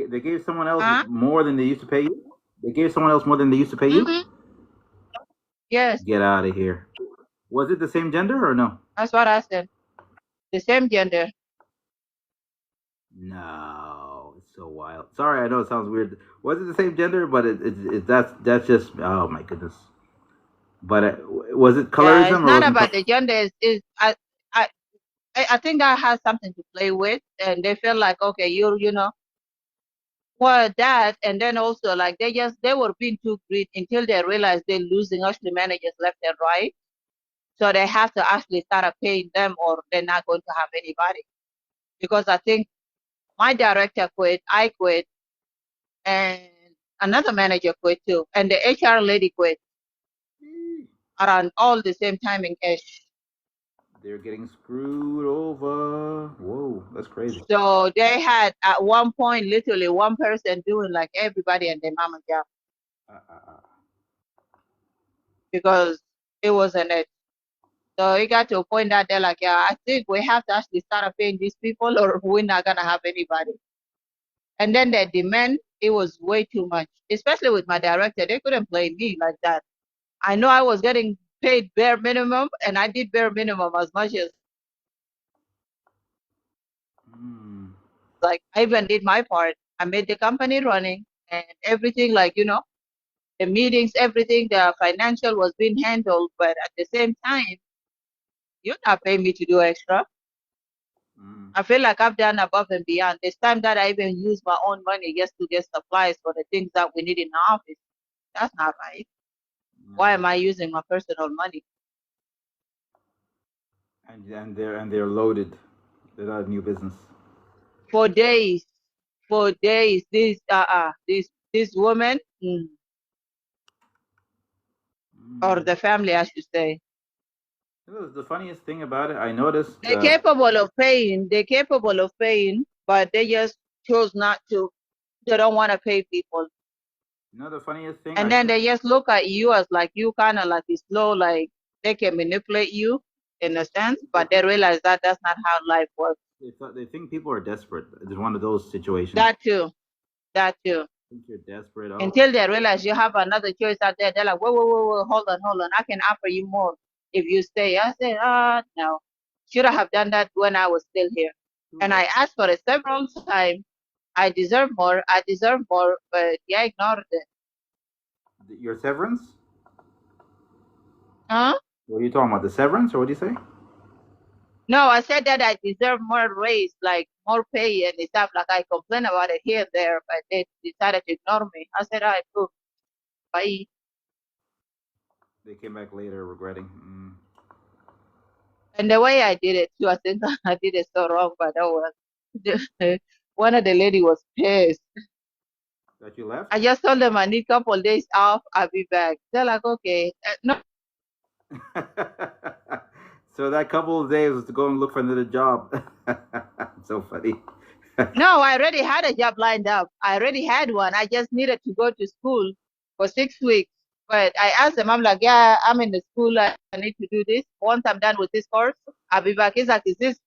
They gave someone else Huh? more than they used to pay you. They gave someone else more than they used to pay you. Yes. Get out of here. Was it the same gender or no? That's what I said. The same gender. No, it's so wild. Sorry, I know it sounds weird. Was it the same gender? But that's just, oh my goodness. But was it colorism? Yeah, it's not about the gender. I think that has something to play with, and they feel like, okay, you know, well, that, and then also like they were being too greedy until they realized they're losing actually managers left and right, so they have to actually start paying them, or they're not going to have anybody. Because I think my director quit, I quit, and another manager quit too, and the HR lady quit around all the same timing ish. They're getting screwed over. Whoa, that's crazy. So they had at one point literally one person doing like everybody and their mama job because it wasn't it. So it got to a point that they're like, yeah, I think we have to actually start paying these people or we're not gonna have anybody. And then the demand, it was way too much, especially with my director. They couldn't play me like that. I know I was getting paid bare minimum, and I did bare minimum as much as like I even did my part. I made the company running and everything, like, you know, the meetings, everything, the financial was being handled, but at the same time, you're not paying me to do extra. I feel like I've done above and beyond. This time that I even use my own money just to get supplies for the things that we need in the office. That's not right. Why am I using my personal money? And they're loaded. They're not a new business. For days, this woman, or the family, I should say. The funniest thing about it, I noticed. They're capable of paying. They're capable of paying, but they just chose not to. They don't want to pay people. You know the funniest thing? And then they just look at you as like you kind of like is slow, like they can manipulate you in a sense, but they realize that that's not how life works. They think people are desperate. It's one of those situations. That too. I think you're desperate. Oh. Until they realize you have another choice out there, they're like, whoa, hold on. I can offer you more if you stay. I said, no. Should I have done that when I was still here? And I asked for it several times. I deserve more, but yeah, ignored it. Your severance? Huh? What are you talking about? The severance, or what do you say? No, I said that I deserve more raise, like more pay and stuff. Like I complain about it here and there, but they decided to ignore me. I said, all right, cool, bye. They came back later regretting. And the way I did it too, I think I did it so wrong, but oh well. One of the lady was pissed. That you left? I just told them I need a couple of days off. I'll be back. They're like, okay. No, So that couple of days was to go and look for another job. So funny. no, I already had a job lined up. I already had one. I just needed to go to school for 6 weeks. But I asked them, I'm like, yeah, I'm in the school. I need to do this. Once I'm done with this course, I'll be back. He's like, is this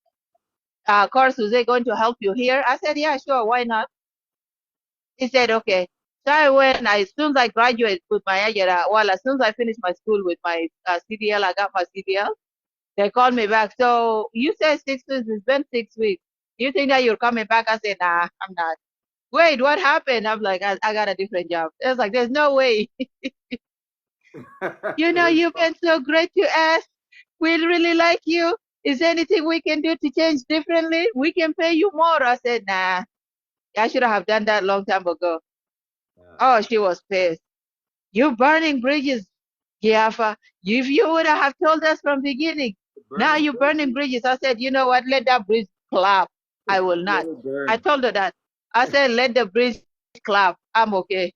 course, is it going to help you here? I said, yeah, sure. Why not? He said, okay. So I went, as soon as I graduated with my, as soon as I finished my school with my CDL, I got my CDL. They called me back. So you said 6 weeks. It's been 6 weeks. You think that you're coming back? I said, nah, I'm not. Wait, what happened? I'm like, I got a different job. It's like, there's no way. You've been so great to us. We really like you. Is there anything we can do to change differently? We can pay you more. I said, nah, I should have done that long time ago. Oh, she was pissed. You burning bridges, Giafa. If you would have told us from beginning, now you're burning bridges. I said, you know what? Let that bridge clap. I will Let not. it burn. I told her that. I said, let the bridge clap. I'm okay.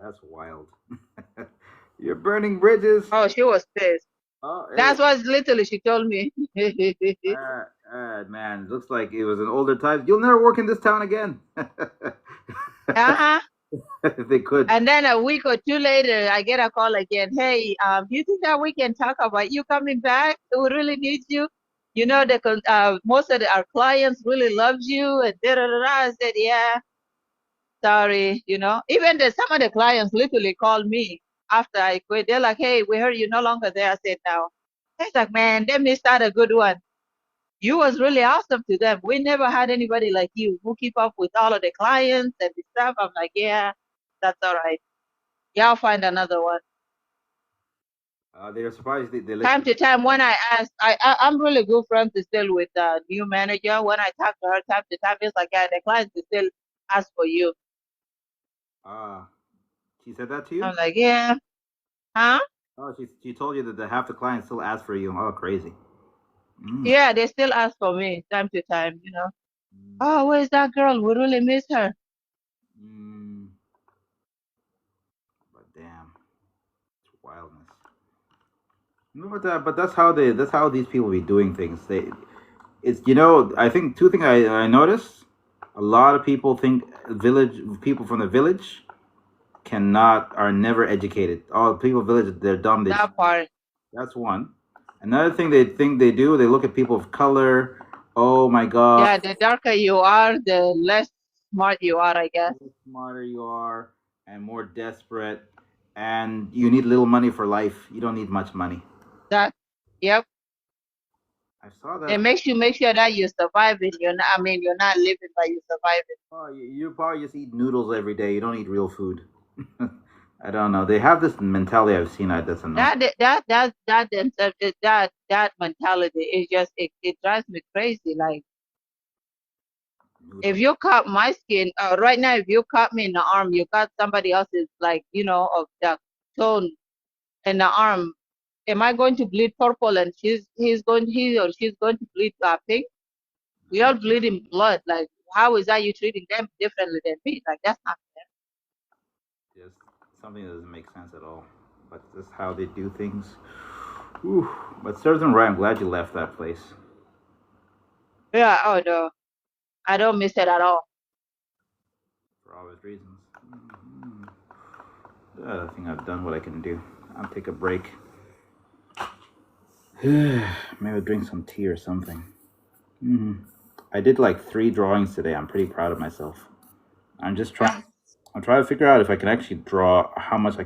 That's wild. You're burning bridges. Oh, she was pissed. Oh, That's what literally she told me. man, looks like it was an older time. You'll never work in this town again. Uh-huh. If they could. And then a week or two later, I get a call again. Hey, do you think that we can talk about you coming back? We really need you. Most of our clients really loves you. And I said, yeah, sorry. Even some of the clients literally called me after I quit. They're like, hey, we heard you're no longer there. I said, no. It's like, man, they missed out a good one. You was really awesome to them. We never had anybody like you who keep up with all of the clients and the stuff. I'm like, yeah, that's all right. Yeah, I'll find another one. They were surprised they let Time to time, when I ask, I'm really good friends still with the new manager. When I talk to her, time to time, it's like, yeah, the clients still ask for you. She said that to you? I'm like, yeah, huh? Oh, she told you that half the clients still ask for you. Oh, crazy. Yeah, they still ask for me time to time. Oh, where's that girl? We really miss her. But damn, it's wildness. No, but that's how these people be doing things. I think two things I noticed. A lot of people think people from the village are never educated. Oh, people village, they're dumb. That part. That's one. Another thing they think they do, they look at people of color. Oh my God. Yeah, the darker you are, the less smart you are, I guess. The smarter you are and more desperate, and you need little money for life. You don't need much money. Yep. I saw that. It makes you make sure that you're surviving. You're not living, but you're surviving. Oh, you probably just eat noodles every day. You don't eat real food. I don't know. They have this mentality I've seen. That's enough. That mentality is just it drives me crazy. Like if you cut my skin right now, if you cut me in the arm, you cut somebody else's of the tone in the arm. Am I going to bleed purple and he or she's going to bleed pink? We all bleed in blood. Like how is that you treating them differently than me? Like that's not fair. Just something that doesn't make sense at all. But that's how they do things. Whew. But serves them right. I'm glad you left that place. Yeah. Oh no, I don't miss it at all. For obvious reasons. I think I've done what I can do. I'll take a break. Maybe I'll drink some tea or something. I did like 3 drawings today. I'm pretty proud of myself. I'm trying to figure out if I can actually draw how much I